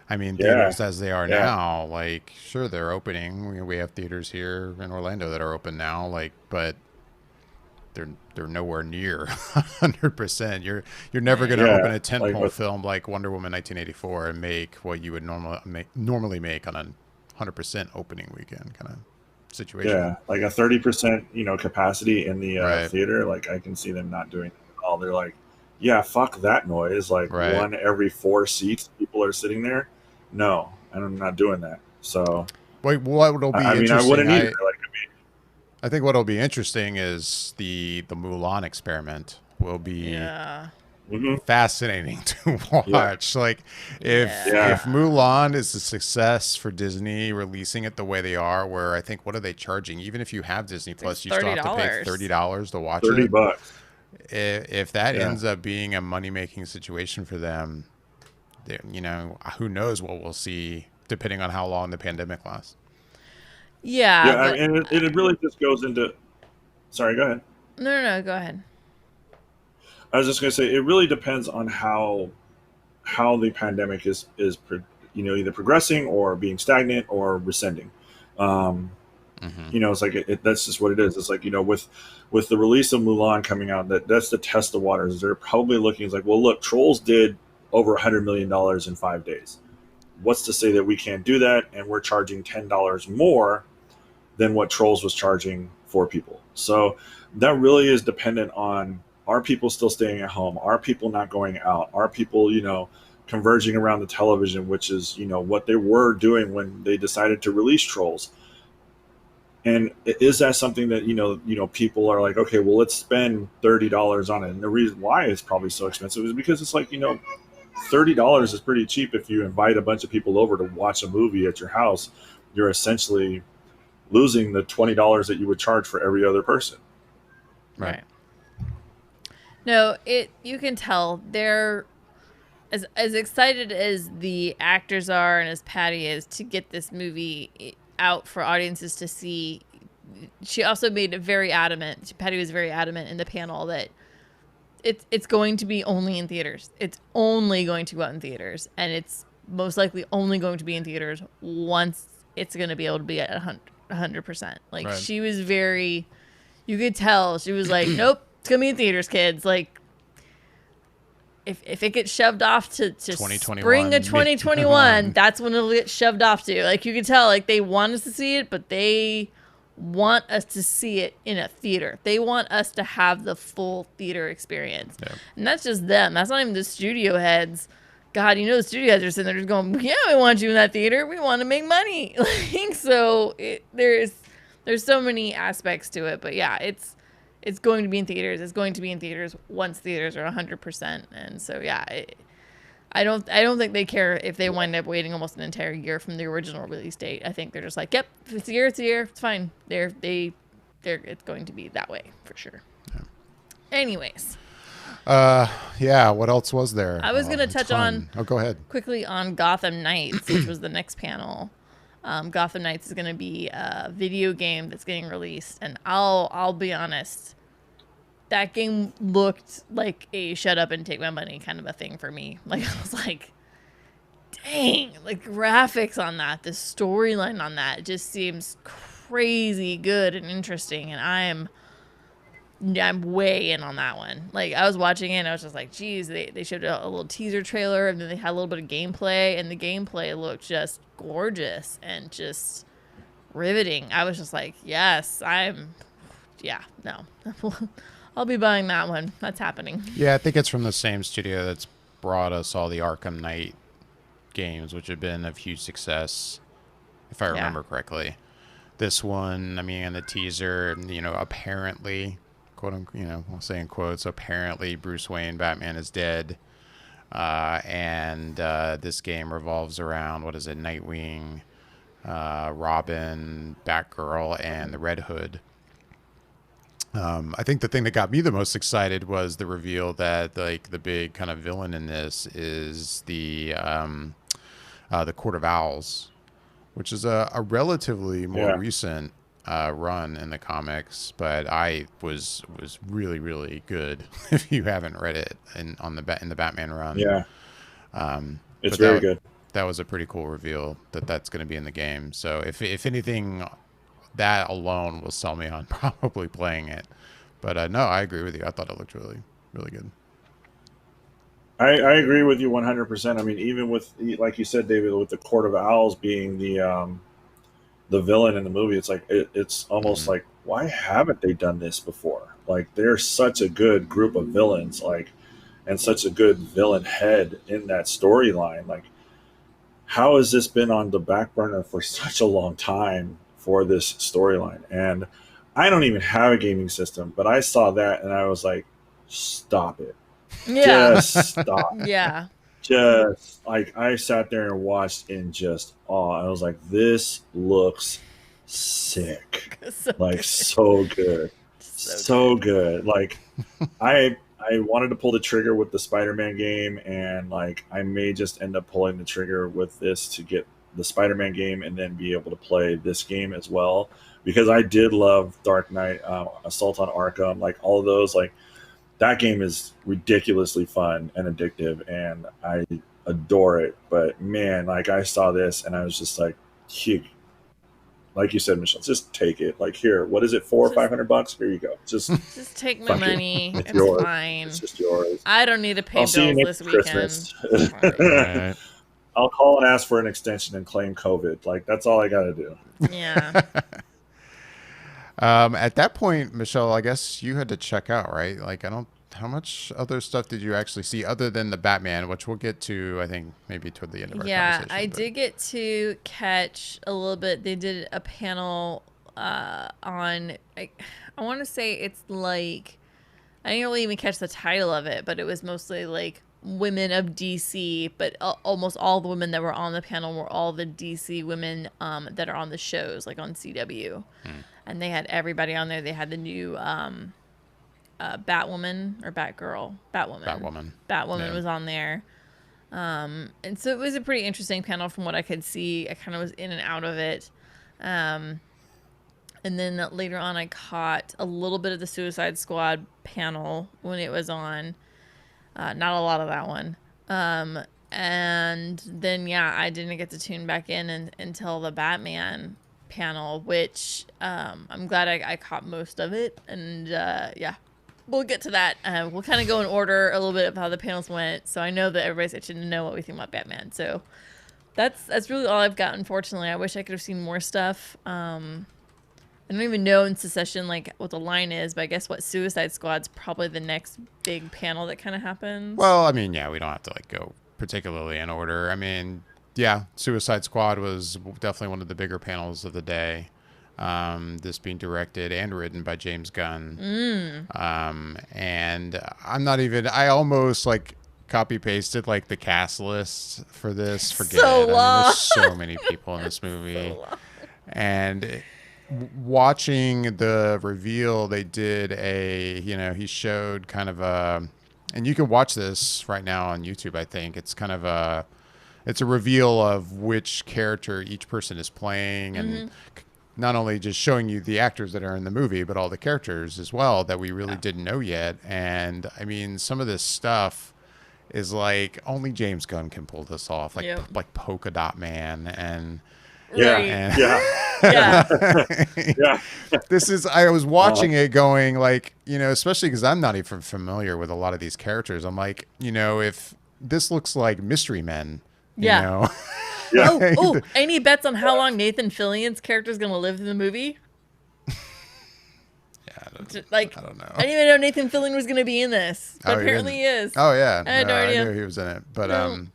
Speaker 1: I mean, theaters as they are now, like, sure, they're opening. We have theaters here in Orlando that are open now, like, but they're nowhere near 100%. You're never going to open a tentpole film like Wonder Woman 1984 and make what you would normally make on a 100% opening weekend. Kind of situation.
Speaker 2: Yeah, like a 30%, capacity in the
Speaker 1: Right.
Speaker 2: theater. Like I can see them not doing it at all. They're like, yeah, fuck that noise. Like
Speaker 1: Right.
Speaker 2: one every 4 seats, people are sitting there. No, I'm not doing that. So
Speaker 1: Wait, what will be
Speaker 2: I mean, I
Speaker 1: interesting?
Speaker 2: wouldn't either. Like,
Speaker 1: I think what'll be interesting is the Mulan experiment will be
Speaker 3: Yeah.
Speaker 1: fascinating to
Speaker 2: Yeah,
Speaker 1: watch. Like if
Speaker 2: yeah,
Speaker 1: Mulan is a success for Disney releasing it the way they are, where I think what are they charging? Even if you have Disney
Speaker 3: I think it's
Speaker 1: Plus, you still have to pay
Speaker 3: $30.
Speaker 1: $30 to watch it.
Speaker 2: $30.
Speaker 1: If that
Speaker 2: Yeah,
Speaker 1: ends up being a money making situation for them, who knows what we'll see depending on how long the pandemic lasts.
Speaker 3: Yeah,
Speaker 2: yeah. I
Speaker 3: but
Speaker 2: mean, it really just goes into. Sorry, go ahead.
Speaker 3: no, go ahead.
Speaker 2: I was just going to say it really depends on how the pandemic is either progressing or being stagnant or rescinding. Um, it's like that's just what it is. It's like with the release of Mulan coming out, that's the test of waters. They're probably looking. It's like, well, look, Trolls did over $100 million in 5 days. What's to say that we can't do that? And we're charging $10 more than what Trolls was charging for people. So that really is dependent on, are people still staying at home? Are people not going out? Are people, converging around the television, which is, what they were doing when they decided to release Trolls? And is that something that, people are like, okay, well, let's spend $30 on it. And the reason why it's probably so expensive is because it's like, $30 is pretty cheap. If you invite a bunch of people over to watch a movie at your house, you're essentially losing the $20 that you would charge for every other person.
Speaker 1: Right.
Speaker 3: No, you can tell they're as excited as the actors are and as Patty is to get this movie out for audiences to see. She also made it very adamant. Patty was very adamant in the panel that it's going to be only in theaters. It's only going to go out in theaters, and it's most likely only going to be in theaters once it's going to be able to be at 100%. Like
Speaker 1: Right.
Speaker 3: she was very, you could tell she was like, nope, it's gonna be in theaters, kids. Like if it gets shoved off to
Speaker 1: 2021.
Speaker 3: spring of 2021, that's when it'll get shoved off to. Like you could tell, like they want us to see it, but they want us to see it in a theater. They want us to have the full theater experience.
Speaker 1: Yeah.
Speaker 3: And that's just them. That's not even the studio heads. God, the studio heads are sitting there just going, yeah, we want you in that theater. We want to make money. Like, so there's so many aspects to it. But yeah, it's going to be in theaters. It's going to be in theaters once theaters are 100%. And so, yeah, I don't think they care if they wind up waiting almost an entire year from the original release date. I think they're just like, yep, if it's a year, it's a year. It's fine. It's going to be that way for sure. Yeah. Anyways.
Speaker 1: Yeah, what else was there?
Speaker 3: I was going to touch on
Speaker 1: go ahead.
Speaker 3: Quickly on Gotham Knights, which was the next panel. Gotham Knights is going to be a video game that's getting released, and I'll be honest, that game looked like a shut up and take my money kind of a thing for me. Like I was like, dang, like graphics on that, the storyline on that just seems crazy good and interesting, and I'm way in on that one. Like I was watching it and I was just like, geez, they showed a little teaser trailer and then they had a little bit of gameplay, and the gameplay looked just gorgeous and just riveting. I was just like, yes, no. I'll be buying that one. That's happening.
Speaker 1: Yeah, I think it's from the same studio that's brought us all the Arkham Knight games, which have been a huge success, if I remember correctly. This one, I mean, in the teaser, apparently, quote unquote, I'll say in quotes, apparently Bruce Wayne, Batman is dead. And this game revolves around, Nightwing, Robin, Batgirl, and the Red Hood. I think the thing that got me the most excited was the reveal that the big kind of villain in this is the Court of Owls, which is a relatively more recent run in the comics, but I was really, really good if you haven't read it in the Batman run.
Speaker 2: Yeah, it's very good.
Speaker 1: That was a pretty cool reveal that's going to be in the game. So if anything, that alone will sell me on probably playing it. But no, I agree with you. I thought it looked really, really good.
Speaker 2: I agree with you 100%. I mean, even with, like you said, David, with the Court of Owls being the the villain in the movie, it's like it's almost
Speaker 1: Mhm.
Speaker 2: like, why haven't they done this before? Like they're such a good group of villains, like, and such a good villain head in that storyline. Like, how has this been on the back burner for such a long time for this storyline? And I don't even have a gaming system, but I saw that and I was like, stop it.
Speaker 3: Yeah.
Speaker 2: Just stop.
Speaker 3: Yeah.
Speaker 2: Just like I sat there and watched in just awe. I was like, this looks sick.
Speaker 3: So
Speaker 2: Like
Speaker 3: good.
Speaker 2: so good.
Speaker 3: So
Speaker 2: So good. Like I wanted to pull the trigger with the Spider-Man game, and like I may just end up pulling the trigger with this to get the Spider-Man game and then be able to play this game as well, because I did love Dark Knight, Assault on Arkham, like all of those. Like that game is ridiculously fun and addictive, and I adore it. But man, like I saw this and I was just like, "Phew." Like you said, Michelle, just take it. Like here, what is it, $400 or
Speaker 3: Just
Speaker 2: $500? Here you go.
Speaker 3: just take my
Speaker 2: Fuck it.
Speaker 3: money.
Speaker 2: It's
Speaker 3: It's
Speaker 2: yours.
Speaker 3: fine.
Speaker 2: It's just yours.
Speaker 3: I don't need to pay
Speaker 2: I'll see you
Speaker 3: bills this
Speaker 2: next
Speaker 3: weekend.
Speaker 2: Christmas.
Speaker 3: It's fine.
Speaker 1: Right.
Speaker 2: I'll call and ask for an extension and claim COVID. Like that's all I got to do.
Speaker 3: Yeah.
Speaker 1: At that point, Michelle, I guess you had to check out, right? Like, I don't. How much other stuff did you actually see other than the Batman, which we'll get to, I think, maybe toward the end of our
Speaker 3: Yeah,
Speaker 1: conversation.
Speaker 3: I
Speaker 1: but-
Speaker 3: did get to catch a little bit. They did a panel on, I want to say it's like, I didn't really even catch the title of it, but it was mostly like women of DC, but almost all the women that were on the panel were all the DC women that are on the shows, like on CW. And they had everybody on there. They had the new Batwoman or Batgirl. Batwoman
Speaker 1: Yeah.
Speaker 3: was on there. And so it was a pretty interesting panel from what I could see. I kind of was in and out of it. And then later on, I caught a little bit of the Suicide Squad panel when it was on. Not a lot of that one. And then, yeah, I didn't get to tune back in until the Batman panel, which I'm glad I caught most of it. And yeah, we'll get to that. We'll kind of go in order a little bit of how the panels went. So I know that everybody's itching to know what we think about Batman. So that's really all I've got, unfortunately. I wish I could have seen more stuff. I don't even know in Secession like what the line is, but I guess what Suicide Squad's probably the next big panel that kind of happens.
Speaker 1: Well, I mean, yeah, we don't have to like go particularly in order. I mean, yeah, Suicide Squad was definitely one of the bigger panels of the day. This being directed and written by James Gunn. And I'm not even, I almost like copy pasted like the cast list for this. Forget
Speaker 3: So
Speaker 1: it. I mean,
Speaker 3: long.
Speaker 1: there's so many people in this movie. And watching the reveal, they did he showed kind of a, and you can watch this right now on YouTube, I think. It's kind of it's a reveal of which character each person is playing, and not only just showing you the actors that are in the movie, but all the characters as well that we really didn't know yet. And I mean, some of this stuff is like only James Gunn can pull this off, like
Speaker 3: Yep.
Speaker 1: like Polka Dot Man and
Speaker 2: Yeah.
Speaker 3: Right.
Speaker 1: and
Speaker 3: Yeah.
Speaker 2: Yeah.
Speaker 1: this is, I was watching it going like, especially because I'm not even familiar with a lot of these characters. I'm like, if this looks like Mystery Men,
Speaker 3: Yeah.
Speaker 2: Yeah.
Speaker 3: Oh, any bets on how long Nathan Fillion's character is going to live in the movie? Like,
Speaker 1: I don't know.
Speaker 3: I didn't even know Nathan Fillion was going to be in this, but
Speaker 1: Oh, he
Speaker 3: apparently he is.
Speaker 1: Oh yeah,
Speaker 3: I had no idea.
Speaker 1: I knew he was in it, but
Speaker 3: No.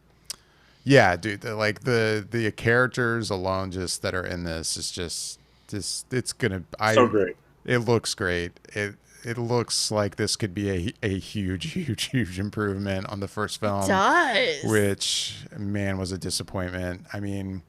Speaker 1: yeah, dude, the characters alone just that are in this is just it's gonna.
Speaker 2: So great.
Speaker 1: It looks great. It looks like this could be a huge improvement on the first film,
Speaker 3: Does.
Speaker 1: which man was a disappointment. I mean,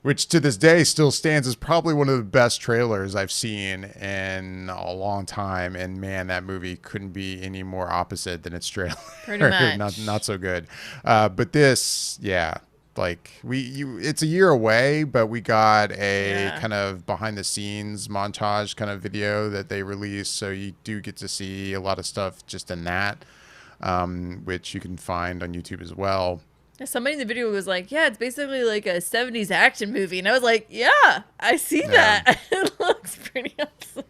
Speaker 1: which to this day still stands as probably one of the best trailers I've seen in a long time. And man, that movie couldn't be any more opposite than its trailer.
Speaker 3: Pretty much.
Speaker 1: not so good. But this, yeah, like it's a year away, but we got a
Speaker 3: Yeah.
Speaker 1: kind of behind the scenes montage kind of video that they released. So you do get to see a lot of stuff just in that, which you can find on YouTube as well.
Speaker 3: Somebody in the video was like, yeah, it's basically like a 70s action movie. And I was like, yeah, I see that. It looks pretty awesome.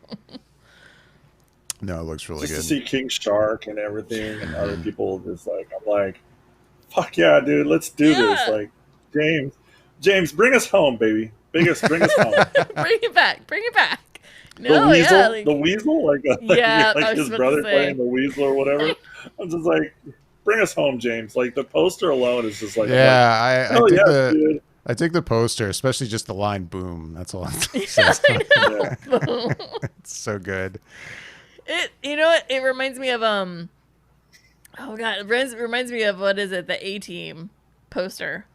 Speaker 1: No, it looks really
Speaker 2: Just
Speaker 1: good.
Speaker 2: to see King Shark and everything, and other people just like, I'm like, fuck yeah, dude, let's do this.
Speaker 3: Yeah.
Speaker 2: Like, James, bring us home, baby. bring us home.
Speaker 3: Bring it back. Bring it back.
Speaker 2: The
Speaker 3: No,
Speaker 2: weasel,
Speaker 3: yeah, like,
Speaker 2: the weasel,
Speaker 3: yeah, I
Speaker 2: like
Speaker 3: was
Speaker 2: his
Speaker 3: about to
Speaker 2: brother
Speaker 3: say.
Speaker 2: playing the weasel or whatever. I'm just like, bring us home, James. Like the poster alone is just like, I'm like,
Speaker 1: Yeah, I
Speaker 2: oh
Speaker 1: dig
Speaker 2: yes,
Speaker 1: the
Speaker 2: dude.
Speaker 1: I dig the poster, especially just the line "boom." That's all it
Speaker 3: Yeah,
Speaker 1: says.
Speaker 3: I know.
Speaker 1: It's so good.
Speaker 3: You know what? It reminds me of oh god, it reminds me of, what is it? The A-Team poster.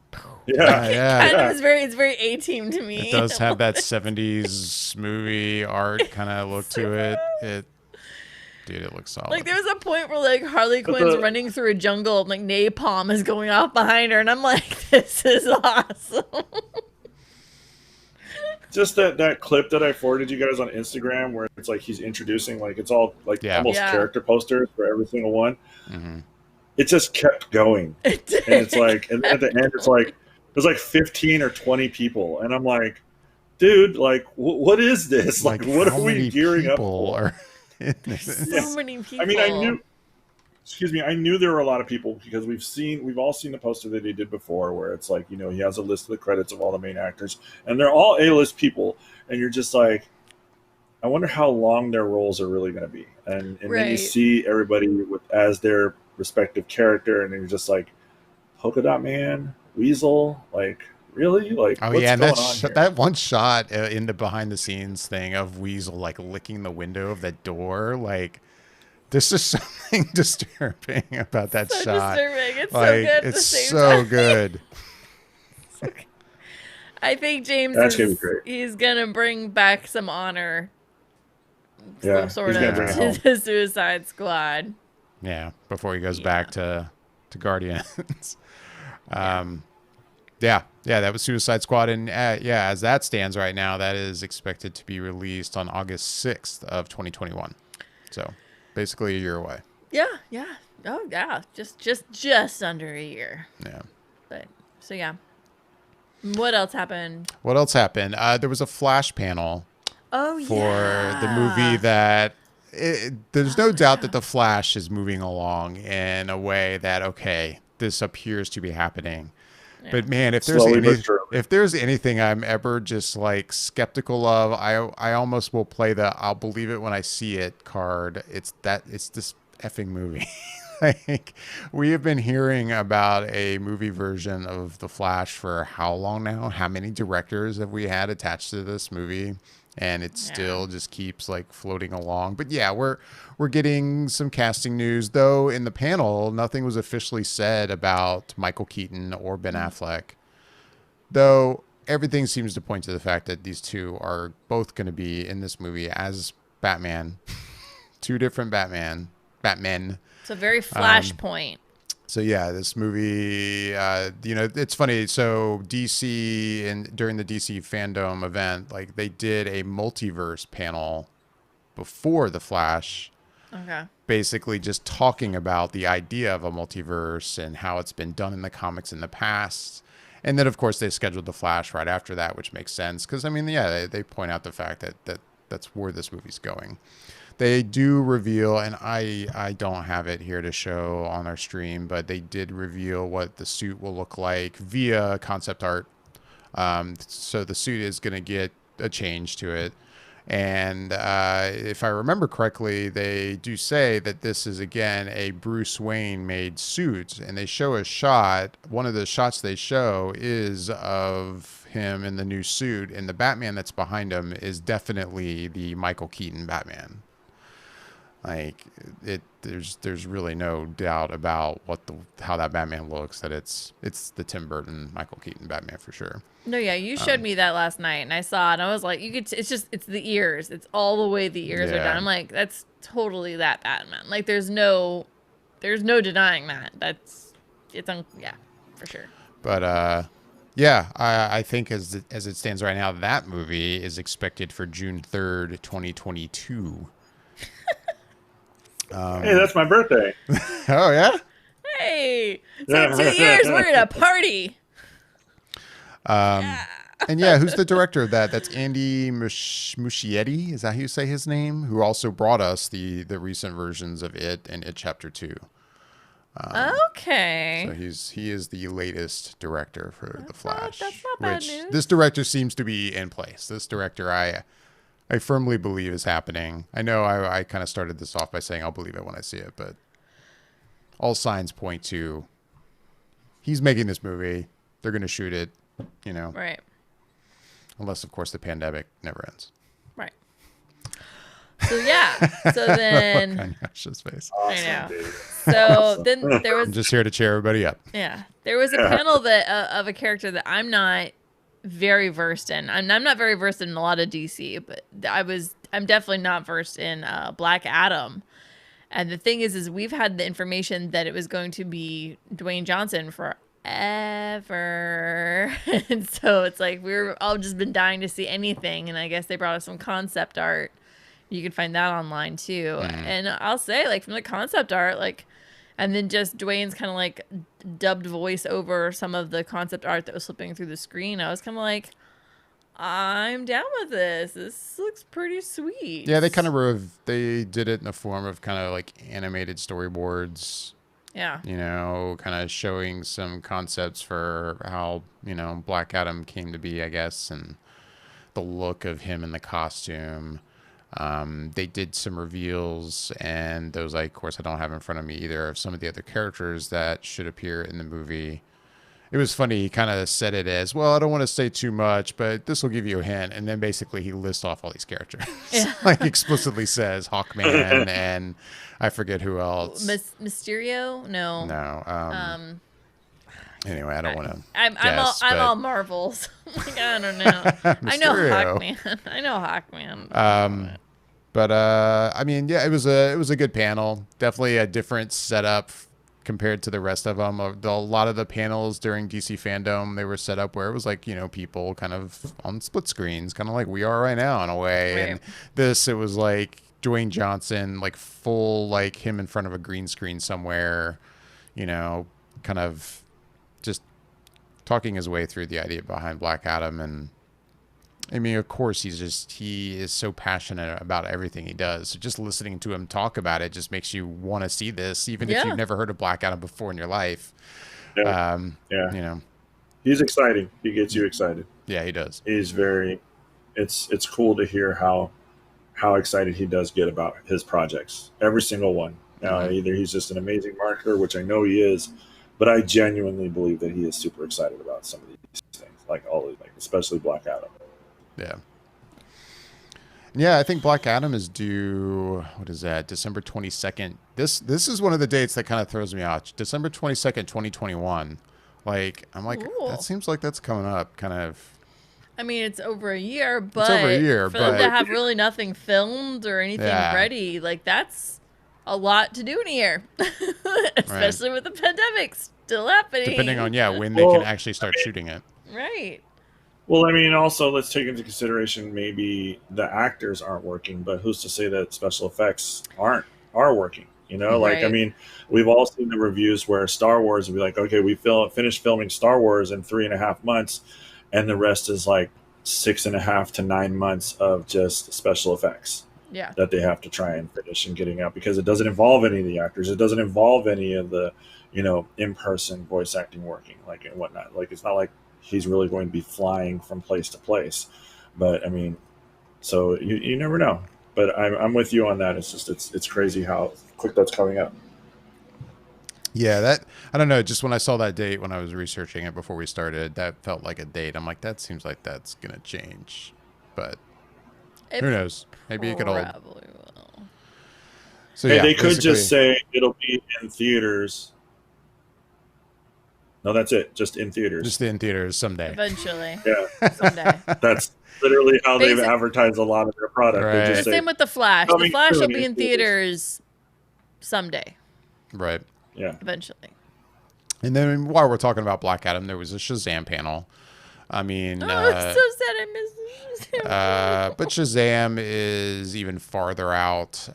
Speaker 2: Yeah,
Speaker 1: Yeah.
Speaker 3: Kind of
Speaker 2: yeah.
Speaker 3: is very, it's very A-Team to me.
Speaker 1: It does have that 70s movie art kind of look to it. Dude, it looks solid.
Speaker 3: Like there was a point where like Harley
Speaker 2: But
Speaker 3: Quinn's
Speaker 2: the-
Speaker 3: running through a jungle and like napalm is going off behind her, and I'm like, this is awesome.
Speaker 2: Just that clip that I forwarded you guys on Instagram where it's like he's introducing, like it's all like
Speaker 1: Yeah.
Speaker 2: almost
Speaker 3: Yeah.
Speaker 2: character posters for every single one.
Speaker 1: hmm
Speaker 2: It just kept going. And it's like, and at the end, it's like, there's like 15 or 20 people. And I'm like, dude, like, what is this? Like, what
Speaker 1: how
Speaker 2: are we
Speaker 1: many
Speaker 2: gearing up
Speaker 1: people
Speaker 2: for?
Speaker 1: are in this?
Speaker 3: so many people.
Speaker 2: I mean, I knew there were a lot of people because we've all seen the poster that he did before where it's like, you know, he has a list of the credits of all the main actors and they're all A-list people. And you're just like, I wonder how long their roles are really going to be. And then you
Speaker 3: Right.
Speaker 2: see everybody as their respective character and you're just like, Polka Dot Man, Weasel, like, really? Like,
Speaker 1: Oh
Speaker 2: what's
Speaker 1: yeah, and
Speaker 2: going on here?
Speaker 1: that one shot in the behind the scenes thing of Weasel like licking the window of that door, like there's just something disturbing about that
Speaker 3: so
Speaker 1: shot.
Speaker 3: disturbing. It's
Speaker 1: Like
Speaker 3: so good at the
Speaker 1: it's
Speaker 3: same
Speaker 1: so
Speaker 3: time.
Speaker 1: good.
Speaker 3: I think James
Speaker 2: That's gonna be
Speaker 3: is
Speaker 2: great.
Speaker 3: he's gonna bring back some honor,
Speaker 2: Yeah,
Speaker 3: some sort
Speaker 2: he's gonna
Speaker 3: of,
Speaker 2: bring it
Speaker 3: to
Speaker 2: home.
Speaker 3: the Suicide Squad.
Speaker 1: Yeah, before he goes
Speaker 3: Yeah.
Speaker 1: back to Guardians. Yeah, that was Suicide Squad, and yeah, as that stands right now, that is expected to be released on August 6th of 2021. So basically a year away.
Speaker 3: Yeah, yeah. Oh yeah, just under a year.
Speaker 1: Yeah.
Speaker 3: But so yeah. What else happened?
Speaker 1: What else happened? There was a flash panel
Speaker 3: Oh
Speaker 1: for
Speaker 3: yeah.
Speaker 1: the movie that there's no doubt that the Flash is moving along in a way that, okay, this appears to be happening.
Speaker 3: Yeah.
Speaker 1: But man,
Speaker 2: Slowly but surely.
Speaker 1: if there's anything I'm ever just like skeptical of, I almost will play the "I'll believe it when I see it" card. It's this effing movie. Like we have been hearing about a movie version of The Flash for how long now? How many directors have we had attached to this movie? And it still just keeps like floating along. But yeah, we're getting some casting news, though. In the panel, nothing was officially said about Michael Keaton or Ben Affleck, though everything seems to point to the fact that these two are both going to be in this movie as Batman. Two different Batmen.
Speaker 3: It's a very flashpoint.
Speaker 1: So yeah, this movie, it's funny. So DC, and during the DC Fandome event, like they did a multiverse panel before the Flash,
Speaker 3: Okay.
Speaker 1: basically just talking about the idea of a multiverse and how it's been done in the comics in the past. And then of course they scheduled the Flash right after that, which makes sense because I mean, yeah, they point out the fact that that's where this movie's going. They do reveal, and I don't have it here to show on our stream, but they did reveal what the suit will look like via concept art. So the suit is going to get a change to it. And if I remember correctly, they do say that this is, again, a Bruce Wayne made suit. And they show a shot. One of the shots they show is of him in the new suit. And the Batman that's behind him is definitely the Michael Keaton Batman. Like there's really no doubt about how that Batman looks. That it's the Tim Burton, Michael Keaton Batman for sure.
Speaker 3: No, yeah, you showed me that last night, and I saw it, and I was like, it's the ears. It's all the way the ears are
Speaker 1: Yeah.
Speaker 3: done. I'm like, that's totally that Batman. Like, there's no denying that. Yeah, for sure.
Speaker 1: But yeah, I think as it stands right now, that movie is expected for June 3rd, 2022.
Speaker 2: Hey, that's my birthday.
Speaker 1: Oh yeah.
Speaker 3: Hey, so in 2 years we're gonna party.
Speaker 1: And yeah, who's the director of that? That's Andy Muschietti. Is that how you say his name? Who also brought us the recent versions of It and It Chapter 2.
Speaker 3: Okay.
Speaker 1: So he is the latest director for The Flash.
Speaker 3: That's not bad
Speaker 1: which
Speaker 3: news.
Speaker 1: this director seems to be in place. This director, I firmly believe is happening. I know I kind of started this off by saying I'll believe it when I see it, but all signs point to he's making this movie. They're going to shoot it,
Speaker 3: Right.
Speaker 1: unless, of course, the pandemic never ends.
Speaker 3: Right. So yeah. So then
Speaker 1: Kanye's face.
Speaker 3: I know. So then there was
Speaker 1: I'm just here to cheer everybody up.
Speaker 3: Yeah, there was a panel that of a character that I'm not very versed in. I'm not very versed in a lot of DC, but I'm definitely not versed in Black Adam. And the thing is we've had the information that it was going to be Dwayne Johnson forever, and so it's like we're all just been dying to see anything. And I guess they brought us some concept art. You can find that online too. And I'll say, like, from the concept art, like. And then just Dwayne's kind of like dubbed voice over some of the concept art that was flipping through the screen. I was kind of like, I'm down with this. This looks pretty sweet.
Speaker 1: Yeah, they did it in the form of kind of like animated storyboards.
Speaker 3: Yeah.
Speaker 1: Kind of showing some concepts for how, Black Adam came to be, I guess, and the look of him in the costume. They did some reveals, and those, of course, I don't have in front of me either, of some of the other characters that should appear in the movie. It was funny. He kind of said it as, well, I don't want to say too much, but this will give you a hint. And then basically he lists off all these characters.
Speaker 3: Yeah.
Speaker 1: Like explicitly says Hawkman and I forget who else.
Speaker 3: Mysterio? No.
Speaker 1: No. Anyway, I don't want to.
Speaker 3: I'm all Marvels. Like, I don't know. I know Hawkman. I know Hawkman.
Speaker 1: But I mean, yeah, it was a good panel. Definitely a different setup compared to the rest of them. A lot of the panels during DC Fandome, they were set up where it was like, people kind of on split screens, kind of like we are right now in a way.
Speaker 3: Right.
Speaker 1: And this, it was like Dwayne Johnson, like full, like him in front of a green screen somewhere, kind of just talking his way through the idea behind Black Adam. And I mean, of course, he is so passionate about everything he does. So just listening to him talk about it just makes you want to see this, even if you've never heard of Black Adam before in your life.
Speaker 2: Yeah. He's exciting. He gets you excited.
Speaker 1: Yeah, he does.
Speaker 2: He's very. It's cool to hear how excited he does get about his projects. Every single one. Now, either he's just an amazing marketer, which I know he is, but I genuinely believe that he is super excited about some of these things, especially Black Adam.
Speaker 1: Yeah. Yeah, I think Black Adam is due, what is that, December 22nd. This is one of the dates that kind of throws me off. December 22nd, 2021. Like, I'm like,
Speaker 3: Ooh.
Speaker 1: That seems like that's coming up kind of.
Speaker 3: I mean, it's over a year, but
Speaker 1: it's over a year,
Speaker 3: for them to have really nothing filmed or anything ready, like, that's a lot to do in a year. Especially with the pandemic still happening.
Speaker 1: Depending on, when they can actually start shooting it.
Speaker 3: Right.
Speaker 2: Well, I mean, also let's take into consideration maybe the actors aren't working, but who's to say that special effects are working? I mean, we've all seen the reviews where Star Wars would be like, okay, we finished filming Star Wars in 3.5 months, and the rest is like 6.5 to 9 months of just special effects.
Speaker 3: Yeah. That
Speaker 2: they have to try and finish and getting out because it doesn't involve any of the actors. It doesn't involve any of the, in-person voice acting working and whatnot. Like, it's not like he's really going to be flying from place to place. But I mean, so you never know. But I'm with you on that. It's just it's crazy how quick that's coming up.
Speaker 1: Yeah, I don't know. Just when I saw that date when I was researching it before we started, that felt like a date. I'm like, that seems like that's gonna change, but who knows? Maybe it could all.
Speaker 3: Probably will.
Speaker 2: So they could just say it'll be in theaters. No, that's it. Just in theaters.
Speaker 1: Just in theaters someday.
Speaker 3: Eventually.
Speaker 2: Yeah.
Speaker 3: Someday.
Speaker 2: That's literally how they've advertised a lot of their product.
Speaker 1: Right.
Speaker 2: They just
Speaker 3: same with The Flash. The Flash will be in theaters someday.
Speaker 1: Right.
Speaker 2: Yeah.
Speaker 3: Eventually.
Speaker 1: And then while we're talking about Black Adam, there was a Shazam panel. I mean,
Speaker 3: it's so sad I missed Shazam.
Speaker 1: But Shazam is even farther out.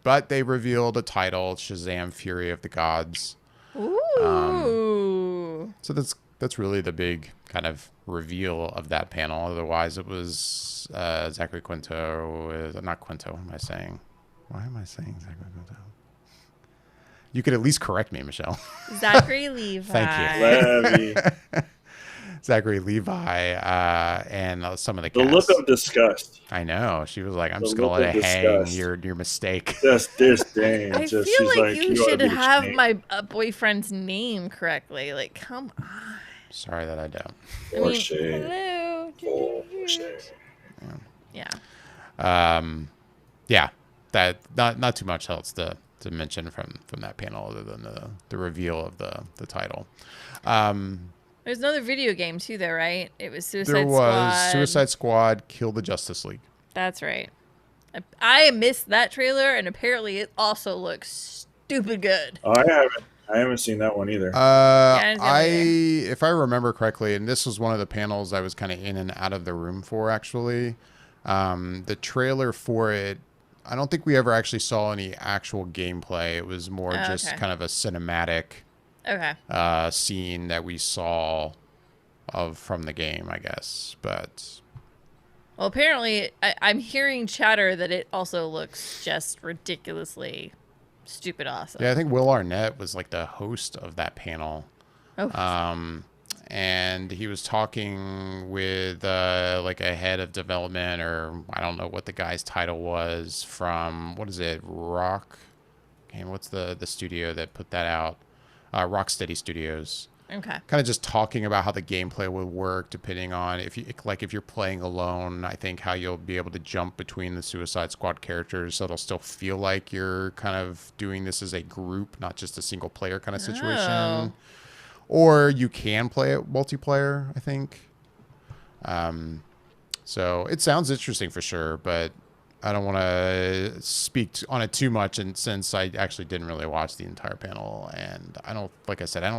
Speaker 1: But they revealed a title, Shazam: Fury of the Gods.
Speaker 3: Ooh.
Speaker 1: So that's really the big kind of reveal of that panel. Otherwise, it was Zachary Quinto. Not Quinto. What am I saying? Why am I saying Zachary Quinto? You could at least correct me, Michelle.
Speaker 3: Zachary Levi.
Speaker 1: Thank
Speaker 2: Levy.
Speaker 1: Zachary Levi, and some of the
Speaker 2: The
Speaker 1: cast.
Speaker 2: look of disgust.
Speaker 1: I know. She was like, I'm
Speaker 2: The
Speaker 1: just going to
Speaker 2: look
Speaker 1: let
Speaker 2: of
Speaker 1: it hang.
Speaker 2: disgust.
Speaker 1: Your mistake.
Speaker 2: Just disdain.
Speaker 3: I
Speaker 2: Just,
Speaker 3: feel
Speaker 2: she's
Speaker 3: like you
Speaker 2: ought to
Speaker 3: should
Speaker 2: be
Speaker 3: have
Speaker 2: ashamed.
Speaker 3: my boyfriend's name correctly. Like, come on.
Speaker 1: Sorry that I don't.
Speaker 2: For shame.
Speaker 3: Hello.
Speaker 2: For shame.
Speaker 3: Yeah.
Speaker 1: Yeah, that not too much else to mention from that panel other than the reveal of the title.
Speaker 3: There's another video game too, though, right? It was Suicide
Speaker 1: There was
Speaker 3: Squad.
Speaker 1: Suicide Squad Kill the Justice League.
Speaker 3: That's right. I missed that trailer, and apparently it also looks stupid good.
Speaker 2: Oh, I haven't seen that one either.
Speaker 1: If I remember correctly, and this was one of the panels I was kind of in and out of the room for, actually. The trailer for it, I don't think we ever actually saw any actual gameplay. It was more just kind of a cinematic scene that we saw from the game, I guess. But
Speaker 3: well, apparently I'm hearing chatter that it also looks just ridiculously stupid awesome.
Speaker 1: yeah, I think Will Arnett was like the host of that panel.
Speaker 3: Oh.
Speaker 1: And he was talking with like a head of development, or I don't know what the guy's title was, from, what is it, Rock? Okay, what's the studio that put that out? Rocksteady Studios.
Speaker 3: Okay.
Speaker 1: Kind of just talking about how the gameplay would work depending on if you're playing alone. I think how you'll be able to jump between the Suicide Squad characters, so it'll still feel like you're kind of doing this as a group, not just a single player kind of situation.
Speaker 3: Oh.
Speaker 1: Or you can play it multiplayer, I think. So it sounds interesting for sure, but I don't want to speak on it too much, and since I actually didn't really watch the entire panel, and I don't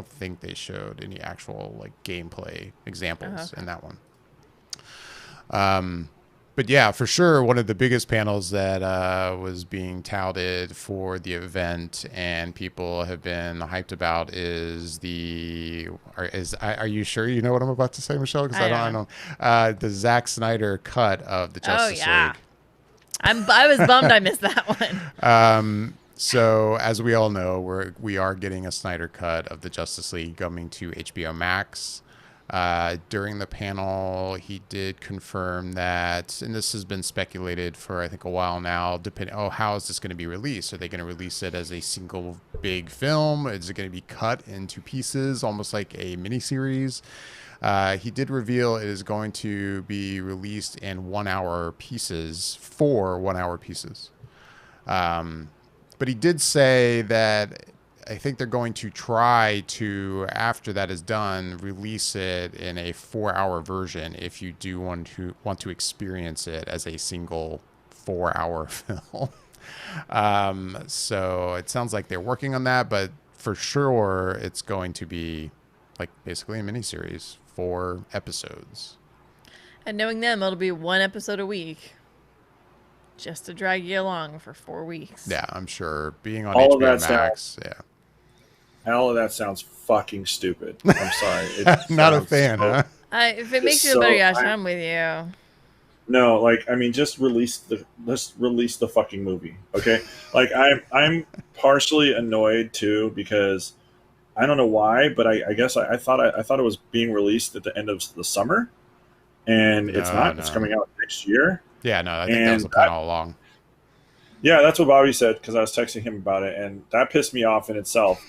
Speaker 1: think they showed any actual like gameplay examples in that one. But yeah, for sure, one of the biggest panels that was being touted for the event and people have been hyped about is are you sure you know what I'm about to say, Michelle? Because I don't. The Zack Snyder cut of the Justice League.
Speaker 3: I was bummed I missed that one.
Speaker 1: So as we all know, we are getting a Snyder cut of the Justice League coming to HBO Max. During the panel, he did confirm that, and this has been speculated for I think a while now, how is this going to be released? Are they going to release it as a single big film? Is it going to be cut into pieces, almost like a miniseries? He did reveal it is going to be released in 1 hour pieces, 4 1 hour pieces. But he did say that I think they're going to try to, after that is done, release it in a 4 hour version if you do want to experience it as a single 4 hour film. So it sounds like they're working on that, but for sure it's going to be like basically a miniseries, 4 episodes.
Speaker 3: And knowing them, it'll be 1 episode a week, just to drag you along for 4 weeks.
Speaker 1: Yeah, I'm sure being on
Speaker 2: All of
Speaker 1: HBO
Speaker 2: that
Speaker 1: Max. Yeah.
Speaker 2: All of that sounds fucking stupid. I'm sorry.
Speaker 1: Not a fan, huh?
Speaker 3: If it makes you feel better, Yash, I'm with you.
Speaker 2: No, like, I mean, just release the fucking movie, okay? Like, I'm partially annoyed too because I don't know why, but I guess I thought it was being released at the end of the summer, and it's not. No. It's coming out next year.
Speaker 1: Yeah, no, I think that was the plan all along.
Speaker 2: Yeah, that's what Bobby said because I was texting him about it, and that pissed me off in itself.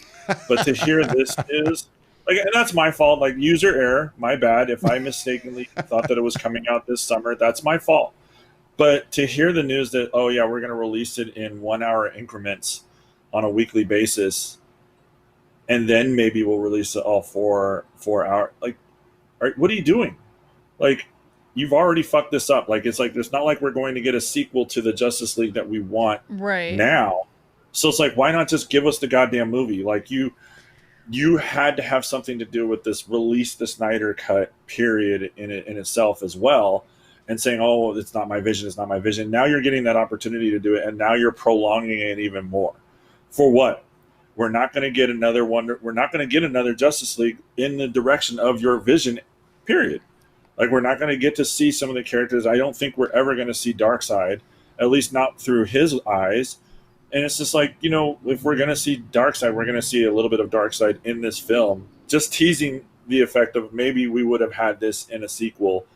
Speaker 2: But to hear this news, like, and that's my fault, like user error, my bad. If I mistakenly thought that it was coming out this summer, that's my fault. But to hear the news that, oh yeah, we're going to release it in 1 hour increments on a weekly basis, and then maybe we'll release it all 4 hour. Like, what are you doing? Like, you've already fucked this up. Like, it's like there's not like we're going to get a sequel to the Justice League that we want now. So it's like, why not just give us the goddamn movie? Like, you had to have something to do with this release the Snyder cut period in itself as well, and saying, oh, it's not my vision, it's not my vision. Now you're getting that opportunity to do it, and now you're prolonging it even more. For what? We're not going to get another We're not going to get another Justice League in the direction of your vision, period. Like, we're not going to get to see some of the characters. I don't think we're ever going to see Darkseid, at least not through his eyes. And it's just like, if we're gonna see Darkseid, we're gonna see a little bit of Darkseid in this film, just teasing the effect of maybe we would have had this in a sequel,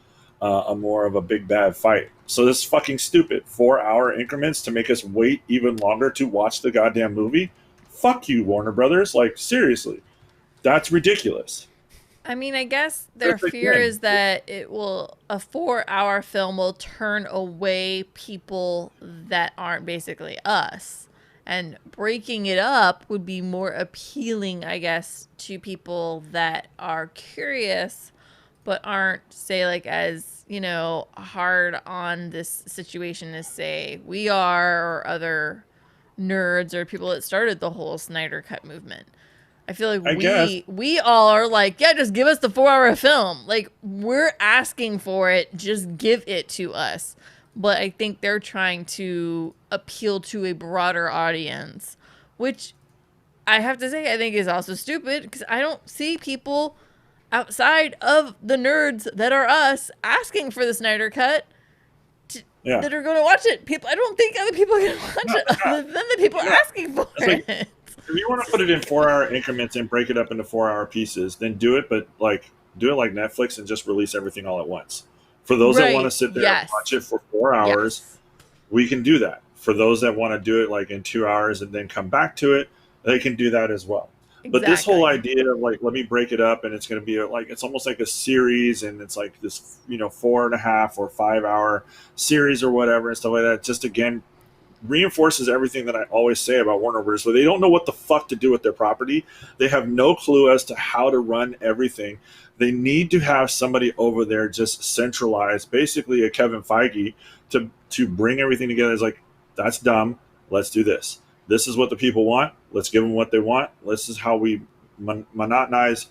Speaker 2: a more of a big bad fight. So this is fucking stupid. 4-hour increments to make us wait even longer to watch the goddamn movie. Fuck you, Warner Brothers. Like, seriously, that's ridiculous.
Speaker 3: I mean, I guess their fear is that a 4-hour film will turn away people that aren't basically us. And breaking it up would be more appealing, I guess, to people that are curious, but aren't, say, like, as, hard on this situation as, say, we are, or other nerds or people that started the whole Snyder Cut movement. I feel like we all are like, yeah, just give us the 4-hour film. Like, we're asking for it, just give it to us. But I think they're trying to appeal to a broader audience, which I have to say I think is also stupid, because I don't see people outside of the nerds that are us asking for the Snyder Cut that are going to watch it. I don't think other people are going to watch it other than the people asking for it.
Speaker 2: If you want to put it in 4-hour increments and break it up into 4-hour pieces, then do it, but do it like Netflix and just release everything all at once. For those that want to sit there and watch it for 4 hours, we can do that. For those that want to do it like in 2 hours and then come back to it, they can do that as well. Exactly. But this whole idea of like, let me break it up and it's going to be like, it's almost like a series, and it's like this, 4.5 or 5 hour series or whatever and stuff like that. Just again, reinforces everything that I always say about Warner Bros. Where they don't know what the fuck to do with their property. They have no clue as to how to run everything. They need to have somebody over there just centralized, basically a Kevin Feige, to bring everything together. It's like, that's dumb. Let's do this. This is what the people want. Let's give them what they want. This is how we monetize,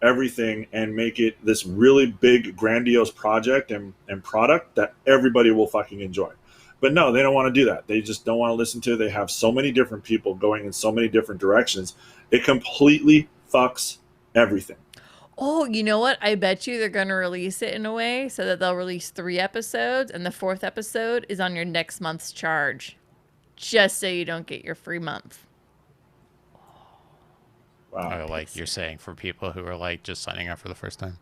Speaker 2: everything, and make it this really big, grandiose project and product that everybody will fucking enjoy. But no, they don't want to do that. They just don't want to listen to it. They have so many different people going in so many different directions. It completely fucks everything.
Speaker 3: Oh, you know what? I bet you they're going to release it in a way so that they'll release 3 episodes, and the 4th episode is on your next month's charge, just so you don't get your free month.
Speaker 1: Wow. Like you're saying, for people who are like just signing up for the first time.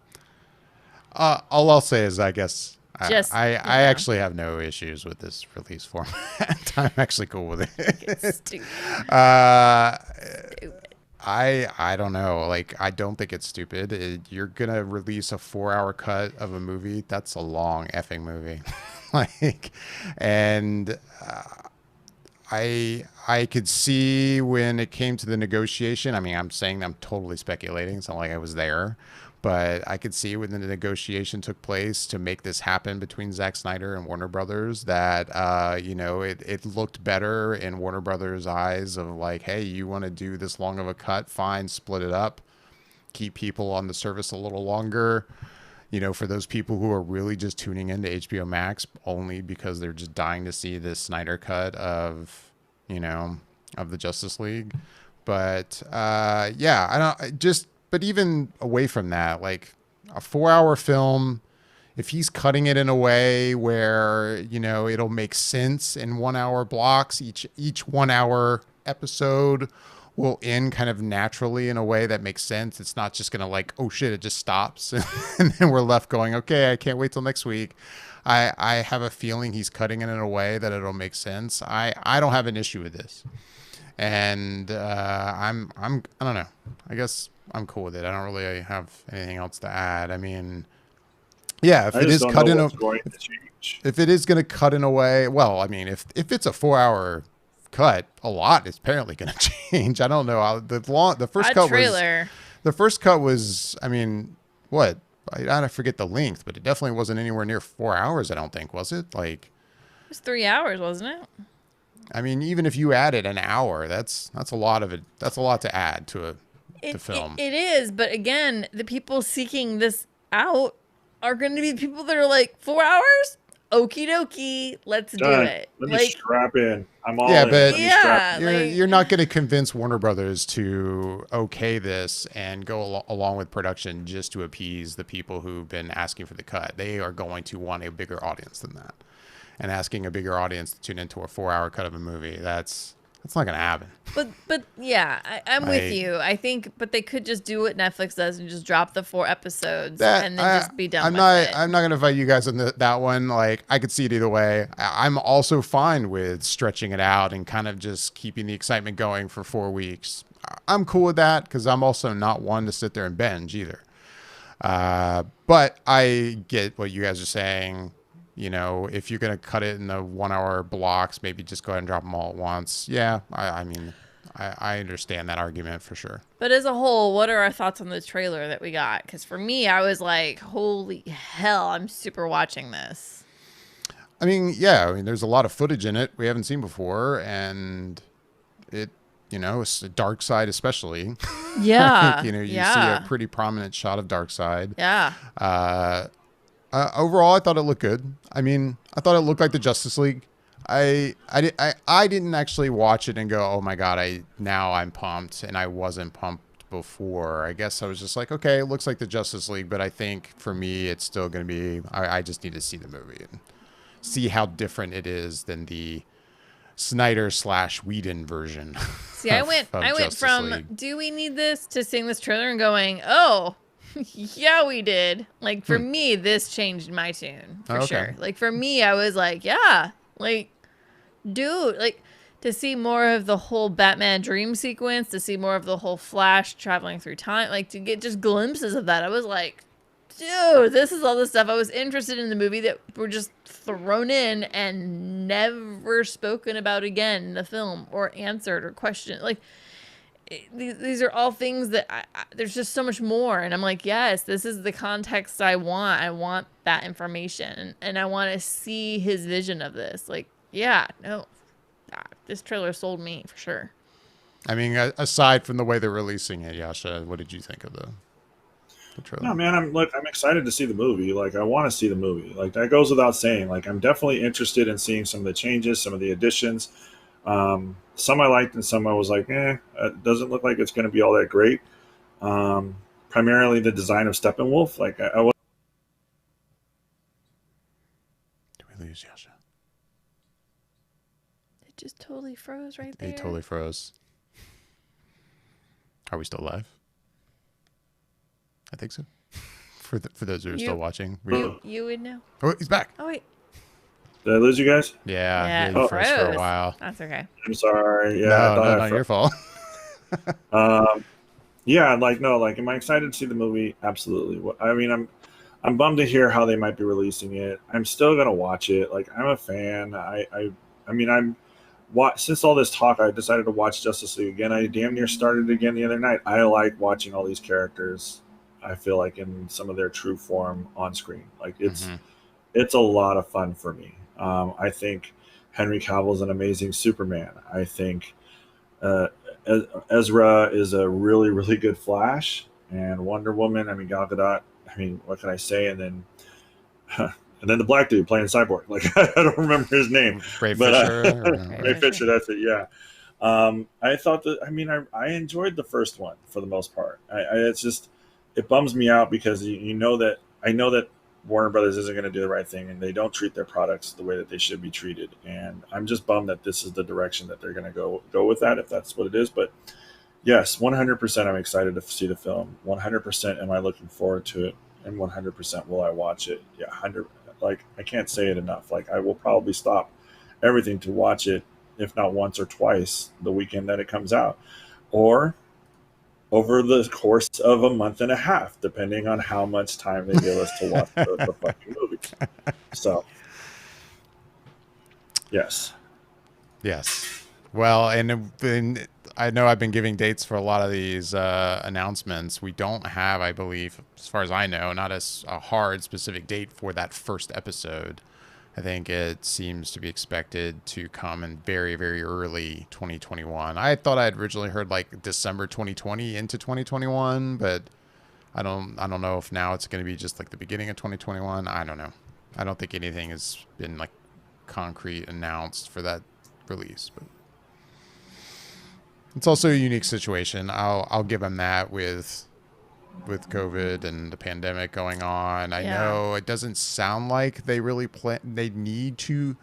Speaker 1: All I'll say is, I guess, I actually have no issues with this release format. I'm actually cool with it.
Speaker 3: It's stupid.
Speaker 1: I don't know. Like, I don't think it's stupid. You're gonna release a 4-hour cut of a movie. That's a long effing movie. I could see when it came to the negotiation. I mean, I'm totally speculating. It's not like I was there. But I could see when the negotiation took place to make this happen between Zack Snyder and Warner Brothers that, it looked better in Warner Brothers' eyes of like, hey, you want to do this long of a cut? Fine, split it up. Keep people on the service a little longer. For those people who are really just tuning into HBO Max only because they're just dying to see this Snyder cut of the Justice League. But, but even away from that, like a 4-hour film, if he's cutting it in a way where, it'll make sense in 1-hour blocks, each 1-hour episode will end kind of naturally in a way that makes sense. It's not just going to like, oh shit, it just stops. And then we're left going, okay, I can't wait till next week. I have a feeling he's cutting it in a way that it'll make sense. I don't have an issue with this. And I don't know. I guess I'm cool with it. I don't really have anything else to add. I mean, yeah, if it is cut in if it is going to cut in a way, well, I mean, if it's a 4-hour cut, a lot is apparently going to change. I don't know. The first cut was, I mean, what? I forget the length, but it definitely wasn't anywhere near 4 hours. I don't think, was it? Like,
Speaker 3: it was 3 hours, wasn't it?
Speaker 2: I mean, even if you added an hour, that's a lot of it. That's a lot to add to the film.
Speaker 3: It is, but again, the people seeking this out are going to be the people that are like, 4 hours? Okie dokie, let's do it.
Speaker 2: Let me strap in. I'm all in.
Speaker 3: But
Speaker 2: you're not going to convince Warner Brothers to okay this and go along with production just to appease the people who've been asking for the cut. They are going to want a bigger audience than that.
Speaker 1: and asking a bigger audience to tune into a 4-hour cut of a movie. That's not gonna happen.
Speaker 3: But yeah, I'm with you. I think, but they could just do what Netflix does and just drop the 4 episodes and then just be done with it.
Speaker 1: I'm not gonna fight you guys on that one. Like, I could see it either way. I'm also fine with stretching it out and kind of just keeping the excitement going for 4 weeks. I'm cool with that because I'm also not one to sit there and binge either. But I get what you guys are saying. You know, if you're going to cut it in the 1-hour blocks, maybe just go ahead and drop them all at once. Yeah, I mean, I understand that argument for sure.
Speaker 3: But as a whole, what are our thoughts on the trailer that we got? Because for me, I was like, holy hell, I'm super watching this.
Speaker 1: I mean, yeah, there's a lot of footage in it we haven't seen before. And it, it's Darkseid especially.
Speaker 3: Yeah.
Speaker 1: You see a pretty prominent shot of Darkseid.
Speaker 3: Yeah.
Speaker 1: Overall, I thought it looked good. I mean, I thought it looked like the Justice League. I didn't actually watch it and go, oh my God, now I'm pumped, and I wasn't pumped before. I guess I was just like, okay, it looks like the Justice League, but I think for me, it's still going to be, I just need to see the movie and see how different it is than the Snyder/Whedon version.
Speaker 3: See, I went from League. Do we need this to seeing this trailer and going, oh, yeah, we did. Like, for me, this changed my tune for sure. Like, for me, I was like, yeah, like, dude, like, to see more of the whole Batman dream sequence, to see more of the whole Flash traveling through time, like, to get just glimpses of that, I was like, dude, this is all the stuff I was interested in the movie that were just thrown in and never spoken about again in the film or answered or questioned. Like, these are all things that there's just so much more. And I'm like, yes, this is the context I want. I want that information. And I want to see his vision of this. Like, yeah, no, this trailer sold me for sure.
Speaker 1: I mean, aside from the way they're releasing it, Yasha, what did you think of the trailer?
Speaker 2: No, man, I'm excited to see the movie. Like, I want to see the movie. Like, that goes without saying. Like, I'm definitely interested in seeing some of the changes, some of the additions. Some I liked and some I was like, it doesn't look like it's going to be all that great. Primarily the design of Steppenwolf. Like, I was.
Speaker 1: Did we lose Yasha?
Speaker 3: It just totally froze right there.
Speaker 1: It totally froze. Are we still live? I think so. For those who are still watching.
Speaker 3: You would know.
Speaker 1: Oh, he's back.
Speaker 3: Oh, wait.
Speaker 2: Did I lose you guys?
Speaker 1: Yeah, you froze for a while.
Speaker 3: That's okay.
Speaker 2: I'm sorry. Yeah,
Speaker 1: no, not your fault.
Speaker 2: Yeah, am I excited to see the movie? Absolutely. I mean, I'm bummed to hear how they might be releasing it. I'm still gonna watch it. Like, I'm a fan. Since all this talk, I decided to watch Justice League again. I damn near started again the other night. I like watching all these characters. I feel like in some of their true form on screen. Like, it's a lot of fun for me. I think Henry Cavill is an amazing Superman. I think Ezra is a really, really good Flash, and Wonder Woman. I mean, Gal Gadot. I mean, what can I say? And then the black dude playing Cyborg. Like, I don't remember his name.
Speaker 1: Ray Fisher.
Speaker 2: Ray Fisher. That's it. Yeah. I thought that. I mean, I enjoyed the first one for the most part. It's just, it bums me out because I know that Warner Brothers isn't going to do the right thing, and they don't treat their products the way that they should be treated. And I'm just bummed that this is the direction that they're going to go with that, if that's what it is. But yes, 100% I'm excited to see the film. 100% am I looking forward to it, and 100% will I watch it. Yeah, 100. Like, I can't say it enough. Like, I will probably stop everything to watch it, if not once or twice, the weekend that it comes out, or over the course of a month and a half, depending on how much time they give us to watch the fucking movie. So, yes.
Speaker 1: Well, and I know I've been giving dates for a lot of these announcements. We don't have, I believe, as far as I know, not a hard specific date for that first episode. I think it seems to be expected to come in very, very early 2021. I thought I had originally heard like December 2020 into 2021, but I don't know if now it's going to be just like the beginning of 2021. I don't know. I don't think anything has been like concrete announced for that release, but it's also a unique situation. I'll give them that with with COVID and the pandemic going on. I
Speaker 3: Yeah.
Speaker 1: know it doesn't sound like they really they need to.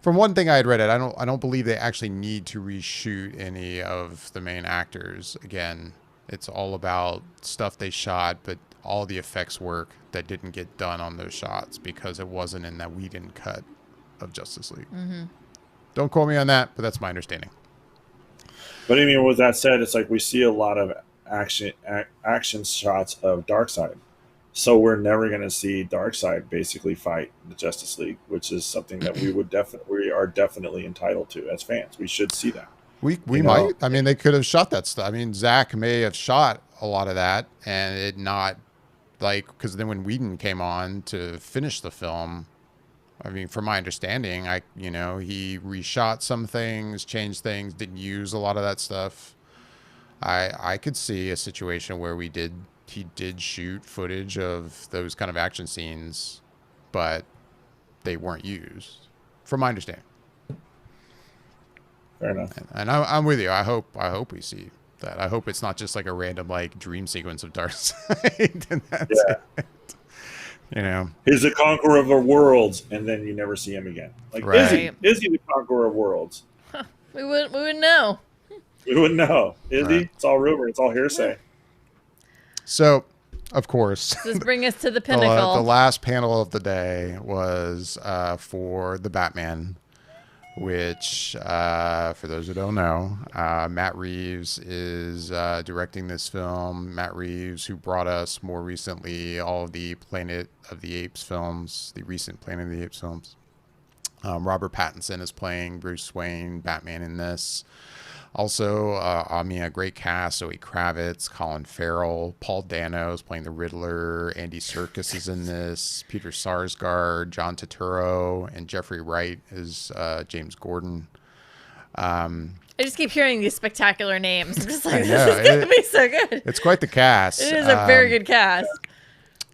Speaker 1: From one thing I had read it, I don't believe they actually need to reshoot any of the main actors. Again, it's all about stuff they shot, but all the effects work that didn't get done on those shots because it wasn't in that Whedon cut of Justice League.
Speaker 3: Mm-hmm.
Speaker 1: Don't quote me on that, but that's my understanding.
Speaker 2: But I mean, with that said, it's like we see a lot of action shots of Darkseid, so we're never going to see Darkseid basically fight the Justice League, which is something that we are definitely entitled to as fans. We should see that.
Speaker 1: We might. I mean, they could have shot that stuff. I mean, Zach may have shot a lot of that, and it not like because then when Whedon came on to finish the film, I mean, from my understanding, he reshot some things, changed things, didn't use a lot of that stuff. I could see a situation where he did shoot footage of those kind of action scenes, but they weren't used, from my understanding.
Speaker 2: Fair enough.
Speaker 1: And I'm with you. I hope we see that. I hope it's not just like a random like dream sequence of Darkseid and that's it. You know,
Speaker 2: he's the conqueror of the worlds, and then you never see him again. Like,
Speaker 1: right.
Speaker 2: is he the conqueror of worlds?
Speaker 3: Huh. We wouldn't know.
Speaker 2: We wouldn't know. Is
Speaker 1: right.
Speaker 2: he? It's all rumor. It's all hearsay.
Speaker 1: So, of course,
Speaker 3: let's bring us to the pinnacle.
Speaker 1: The last panel of the day was for the Batman, which, for those who don't know, Matt Reeves is directing this film. Matt Reeves, who brought us more recently all of the Planet of the Apes films, the recent Planet of the Apes films. Robert Pattinson is playing Bruce Wayne, Batman in this. Also, a great cast. Zoe Kravitz, Colin Farrell, Paul Dano is playing the Riddler. Andy Serkis is in this. Peter Sarsgaard, John Turturro, and Jeffrey Wright is James Gordon.
Speaker 3: I just keep hearing these spectacular names. I'm just like, this is going to be so good.
Speaker 1: It's quite the cast.
Speaker 3: It is a very good cast.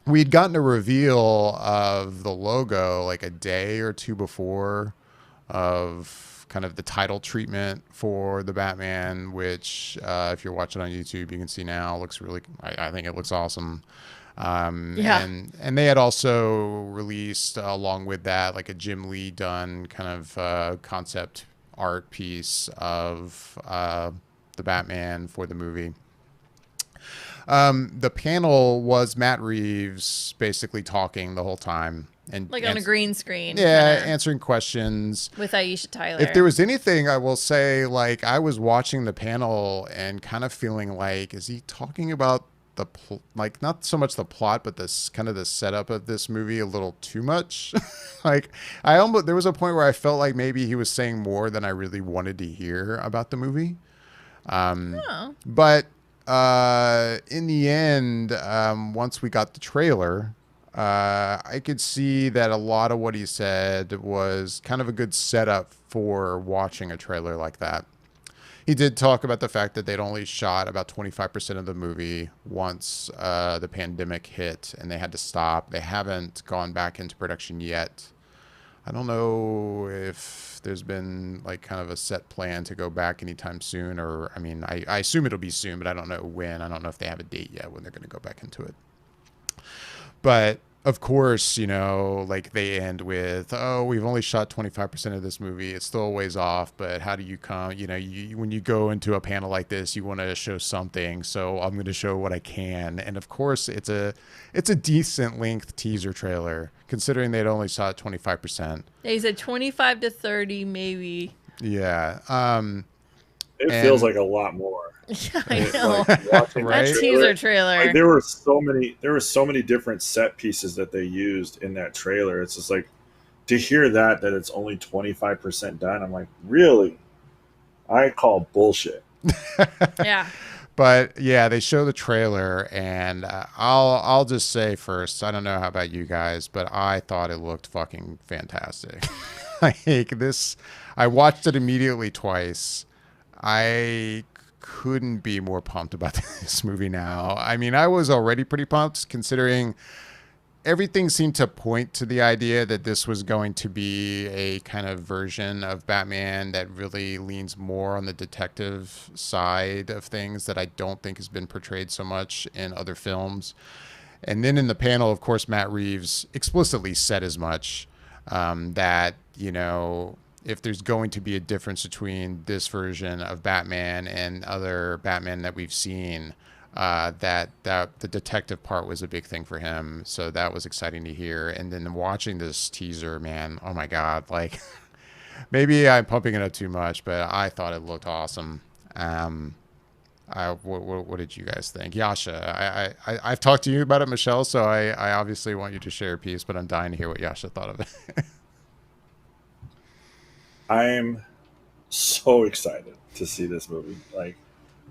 Speaker 1: We'd gotten a reveal of the logo like a day or two before of kind of the title treatment for the Batman, which if you're watching on YouTube, you can see now looks really, I think it looks awesome.
Speaker 3: Yeah.
Speaker 1: And they had also released along with that, like a Jim Lee done kind of concept art piece of the Batman for the movie. The panel was Matt Reeves basically talking the whole time. And
Speaker 3: like on a green screen.
Speaker 1: Yeah, answering questions.
Speaker 3: With Aisha Tyler.
Speaker 1: If there was anything, I will say, like, I was watching the panel and kind of feeling like, is he talking about like, not so much the plot, but this kind of the setup of this movie a little too much? Like, there was a point where I felt like maybe he was saying more than I really wanted to hear about the movie. But in the end, once we got the trailer, I could see that a lot of what he said was kind of a good setup for watching a trailer like that. He did talk about the fact that they'd only shot about 25% of the movie once the pandemic hit and they had to stop. They haven't gone back into production yet. I don't know if there's been like kind of a set plan to go back anytime soon, or I mean, I assume it'll be soon, but I don't know when. I don't know if they have a date yet when they're going to go back into it. But of course, like they end with, oh, we've only shot 25% of this movie. It's still a ways off, but how do you come, when you go into a panel like this, you want to show something. So I'm going to show what I can. And of course, it's a decent length teaser trailer, considering they'd only shot 25%.
Speaker 3: Yeah, he said 25 to 30, maybe.
Speaker 1: Yeah.
Speaker 2: It feels like a lot more.
Speaker 3: Yeah, I know.
Speaker 2: Like watching
Speaker 1: Right?
Speaker 3: That teaser trailer.
Speaker 2: Like, there were so many different set pieces that they used in that trailer. It's just like to hear that it's only 25% done. I'm like, really? I call bullshit.
Speaker 3: Yeah.
Speaker 1: But yeah, they show the trailer, and I'll just say first, I don't know how about you guys, but I thought it looked fucking fantastic. Like this, I watched it immediately twice. I couldn't be more pumped about this movie now. I mean, I was already pretty pumped considering everything seemed to point to the idea that this was going to be a kind of version of Batman that really leans more on the detective side of things that I don't think has been portrayed so much in other films. And then in the panel, of course, Matt Reeves explicitly said as much, that, if there's going to be a difference between this version of Batman and other Batman that we've seen, that the detective part was a big thing for him. So that was exciting to hear. And then watching this teaser, man, oh my God, like maybe I'm pumping it up too much, but I thought it looked awesome. What did you guys think? Yasha, I've talked to you about it, Michelle, so I obviously want you to share a piece, but I'm dying to hear what Yasha thought of it.
Speaker 2: I'm so excited to see this movie. Like,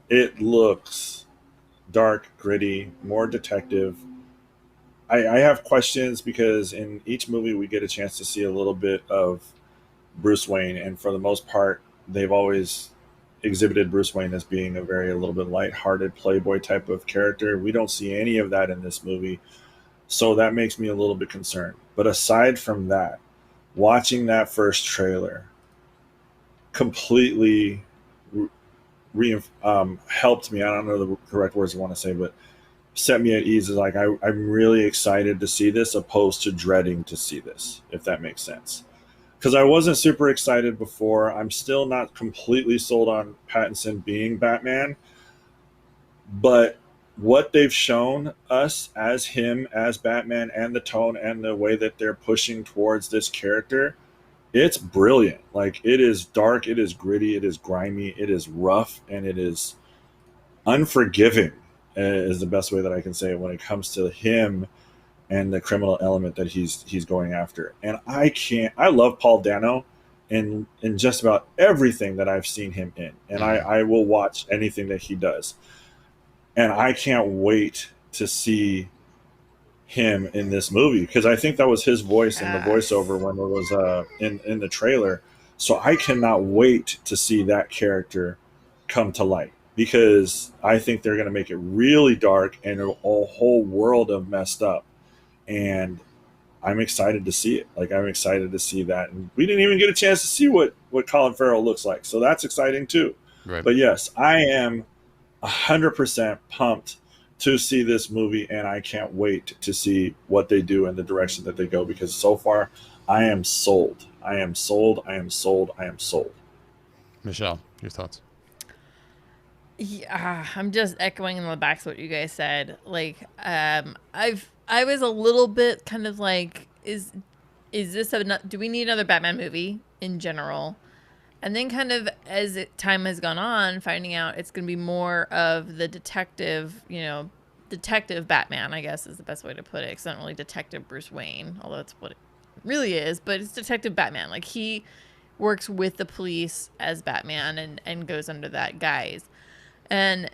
Speaker 2: it looks dark, gritty, more detective. I have questions because in each movie we get a chance to see a little bit of Bruce Wayne, and for the most part, they've always exhibited Bruce Wayne as being a little bit lighthearted playboy type of character. We don't see any of that in this movie, so that makes me a little bit concerned. But aside from that, watching that first trailer completely helped me. I don't know the correct words I want to say, but set me at ease. Is like I'm really excited to see this, opposed to dreading to see this, if that makes sense. Because I wasn't super excited before. I'm still not completely sold on Pattinson being Batman, but what they've shown us as him as Batman, and the tone and the way that they're pushing towards this character, it's brilliant. Like, it is dark, it is gritty, it is grimy, it is rough, and it is unforgiving, is the best way that I can say it when it comes to him and the criminal element that he's going after. And I love Paul Dano in just about everything that I've seen him in. And I will watch anything that he does. And I can't wait to see him in this movie, because I think that was his voice in the voiceover when it was in the trailer. So I cannot wait to see that character come to light, because I think they're going to make it really dark and a whole world of messed up. And I'm excited to see it. Like, I'm excited to see that. And we didn't even get a chance to see what Colin Farrell looks like. So that's exciting too.
Speaker 1: Right.
Speaker 2: But yes, I am 100% pumped to see this movie, and I can't wait to see what they do and the direction that they go, because so far I am sold. I am sold. I am sold. I am sold.
Speaker 1: Michelle, your thoughts?
Speaker 3: Yeah, I'm just echoing in the back of what you guys said. Like, I was a little bit kind of like, is this do we need another Batman movie in general? And then kind of as time has gone on, finding out it's going to be more of the detective, detective Batman, I guess is the best way to put it. It's not really Detective Bruce Wayne, although that's what it really is, but it's Detective Batman. Like, he works with the police as Batman and goes under that guise. And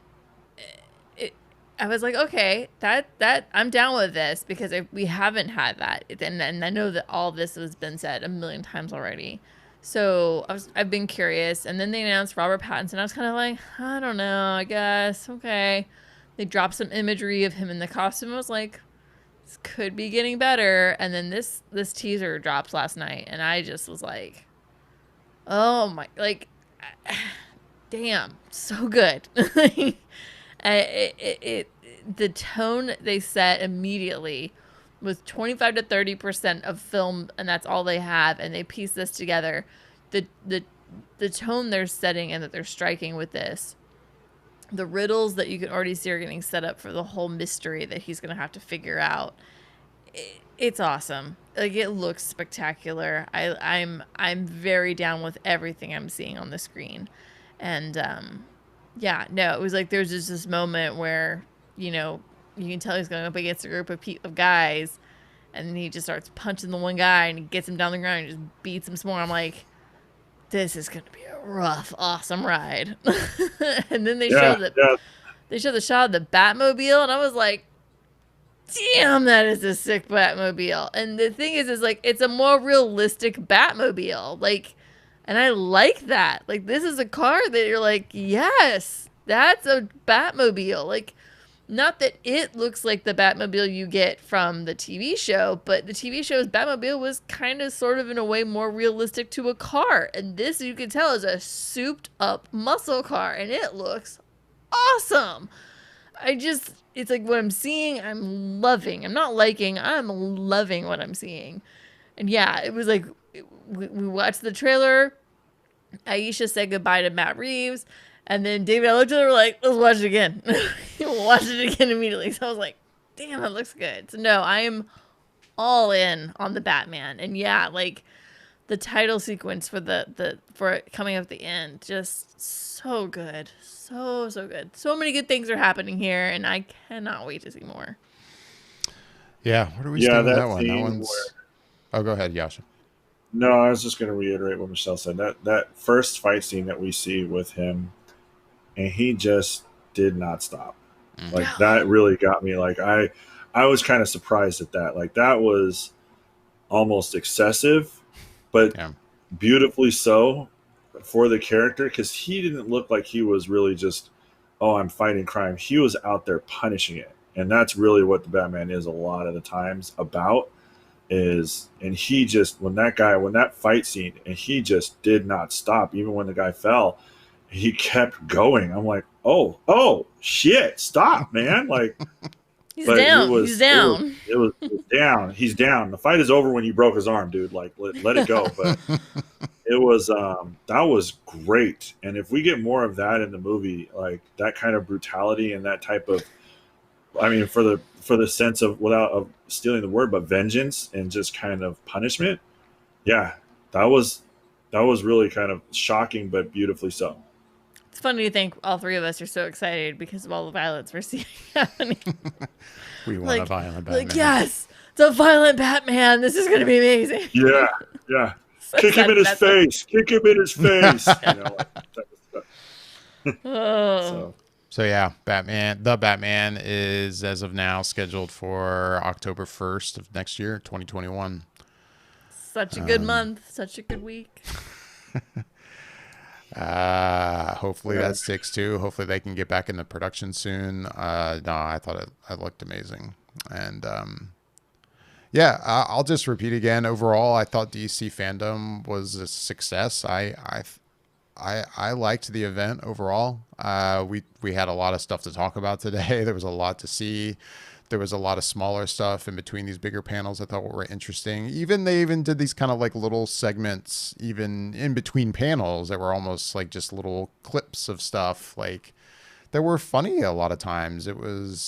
Speaker 3: I was like, okay, that I'm down with this, because we haven't had that, and I know that all this has been said a million times already. So I've been curious, and then they announced Robert Pattinson. I was kind of like, I don't know, I guess, okay. They dropped some imagery of him in the costume. I was like, this could be getting better. And then this teaser drops last night, and I just was like, oh my, like, damn, so good. The tone they set immediately was 25 to 30% of film, and that's all they have, and they piece this together. The tone they're setting and that they're striking with this, the riddles that you can already see are getting set up for the whole mystery that he's going to have to figure out. It's awesome. Like, it looks spectacular. I'm very down with everything I'm seeing on the screen. And yeah, no, it was like there's just this moment where, you can tell he's going up against a group of guys, and then he just starts punching the one guy, and he gets him down the ground and just beats him some more. I'm like, this is going to be a rough, awesome ride. And then they show the shot of the Batmobile, and I was like, damn, that is a sick Batmobile. And the thing is like, it's a more realistic Batmobile. Like, and I like that. Like, this is a car that you're like, yes, that's a Batmobile. Like, Not that it looks like the Batmobile you get from the TV show, but the TV show's Batmobile was kind of sort of in a way more realistic to a car. And this, you can tell, is a souped up muscle car, and it looks awesome. It's like what I'm seeing, I'm loving. I'm not liking, I'm loving what I'm seeing. And yeah, it was like, we watched the trailer. Aisha said goodbye to Matt Reeves. And then David, I looked at her like, let's watch it again. We'll watch it again immediately. So I was like, damn, that looks good. So no, I am all in on the Batman. And yeah, like the title sequence for for it coming up at the end, just so good. So good. So many good things are happening here, and I cannot wait to see more.
Speaker 1: Yeah, what are we stand on that one? That one's...
Speaker 2: Where...
Speaker 1: Oh, go ahead, Yasha.
Speaker 2: No, I was just going to reiterate what Michelle said. That first fight scene that we see with him, and he just did not stop. Like that really got me. Like I was kind of surprised at that. Like that was almost excessive, but beautifully so for the character, because he didn't look like he was really just, oh, I'm fighting crime. He was out there punishing it, and that's really what the Batman is a lot of the times about. And he just, when that fight scene, and he just did not stop, even when the guy fell, he kept going. I'm like, oh shit, stop, man. Like
Speaker 3: he's down. He's down.
Speaker 2: It was down. He's down. The fight is over when you broke his arm, dude. Like let it go. But it was that was great. And if we get more of that in the movie, like that kind of brutality and that type of, I mean, for the sense of, without stealing the word, but vengeance and just kind of punishment. Yeah, that was really kind of shocking, but beautifully so.
Speaker 3: It's funny to think all three of us are so excited because of all the violence we're seeing happening.
Speaker 1: We want a violent Batman.
Speaker 3: Like, yes, it's a violent Batman. This is going to be amazing.
Speaker 2: Yeah. So kick him in his face. Kick him in his face. You know, like that type of stuff.
Speaker 1: So yeah, The Batman is, as of now, scheduled for October 1st of next year, 2021.
Speaker 3: Such a good month. Such a good week.
Speaker 1: Hopefully that sticks too. Hopefully they can get back into production soon. No, I thought it looked amazing. And yeah, I'll just repeat again. Overall, I thought DC Fandome was a success. I liked the event overall. We had a lot of stuff to talk about today. There was a lot to see. There was a lot of smaller stuff in between these bigger panels I thought were interesting. They even did these kind of like little segments, even in between panels, that were almost like just little clips of stuff. Like that were funny a lot of times. It was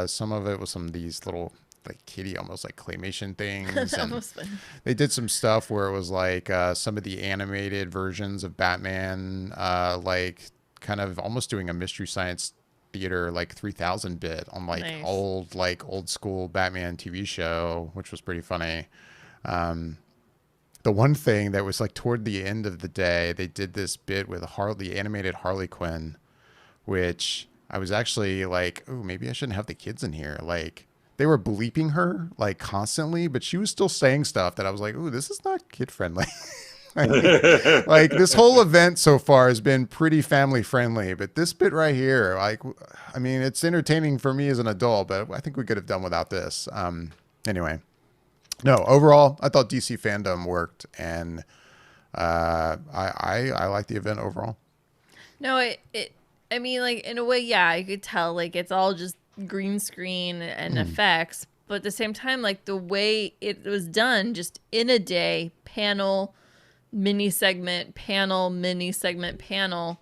Speaker 1: some of it was some of these little like kitty, almost like claymation things. And they did some stuff where it was like some of the animated versions of Batman, like kind of almost doing a Mystery Science Theater like 3000 bit on like old school Batman TV show, which was pretty funny. The one thing that was like toward the end of the day, they did this bit with the animated Harley Quinn, which I was actually like, oh, maybe I shouldn't have the kids in here. Like they were bleeping her like constantly, but she was still saying stuff that I was like, ooh, this is not kid friendly. Like this whole event so far has been pretty family friendly, but this bit right here, like, I mean, it's entertaining for me as an adult, but I think we could have done without this. Anyway, no, overall, I thought DC Fandome worked, and I like the event overall.
Speaker 3: No, I mean, like in a way, yeah, you could tell like it's all just green screen and effects, but at the same time, like the way it was done, just in a day, panel, mini segment, panel, mini segment, panel,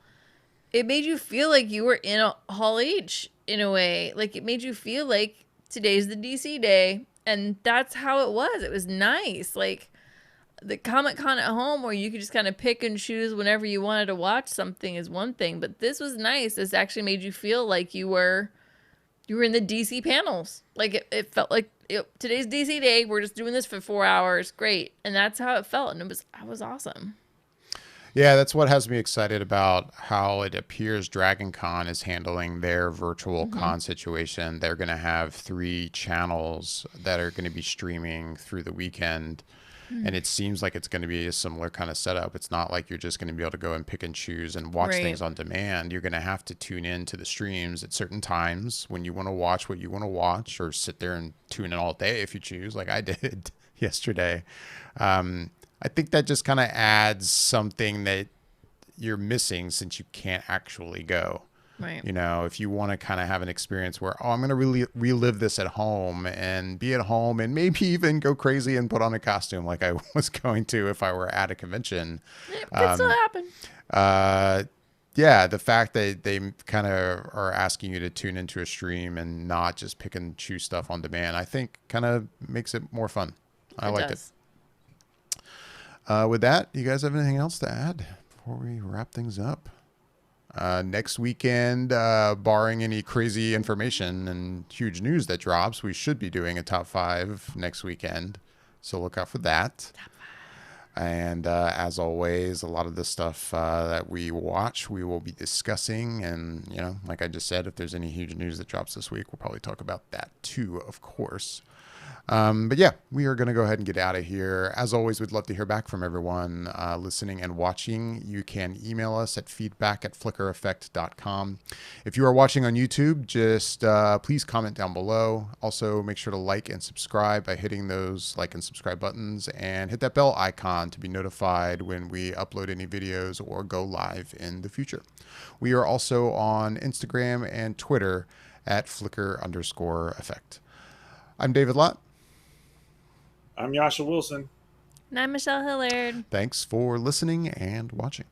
Speaker 3: it made you feel like you were in a Hall H in a way. Like it made you feel like today's the DC day, and that's how it was. It was nice. Like the Comic-Con at home where you could just kind of pick and choose whenever you wanted to watch something is one thing, but this was nice. This actually made you feel like you were in the DC panels. Like it felt like today's DC day. We're just doing this for 4 hours. Great. And that's how it felt. And it was awesome.
Speaker 1: Yeah, that's what has me excited about how it appears Dragon Con is handling their virtual con situation. They're going to have 3 channels that are going to be streaming through the weekend. And it seems like it's going to be a similar kind of setup. It's not like you're just going to be able to go and pick and choose and watch
Speaker 3: Right.
Speaker 1: things on demand. You're going to have to tune in to the streams at certain times when you want to watch what you want to watch, or sit there and tune in all day if you choose, like I did yesterday. I think that just kind of adds something that you're missing, since you can't actually go.
Speaker 3: Right.
Speaker 1: You know, if you want to kind of have an experience where, oh, I'm going to really relive this at home and be at home and maybe even go crazy and put on a costume like I was going to if I were at a convention.
Speaker 3: It could still happen.
Speaker 1: Yeah, the fact that they kind of are asking you to tune into a stream and not just pick and choose stuff on demand, I think kind of makes it more fun. I liked it. With that, you guys have anything else to add before we wrap things up? Next weekend, barring any crazy information and huge news that drops, we should be doing a top 5 next weekend. So look out for that. And as always, a lot of the stuff that we watch, we will be discussing. And, you know, like I just said, if there's any huge news that drops this week, we'll probably talk about that too, of course. But yeah, we are going to go ahead and get out of here. As always, we'd love to hear back from everyone listening and watching. You can email us at feedback@flickereffect.com. If you are watching on YouTube, just please comment down below. Also, make sure to like and subscribe by hitting those like and subscribe buttons, and hit that bell icon to be notified when we upload any videos or go live in the future. We are also on Instagram and Twitter at @flicker_effect. I'm David Lott.
Speaker 2: I'm Yasha Wilson.
Speaker 3: And I'm Michelle Hillard.
Speaker 1: Thanks for listening and watching.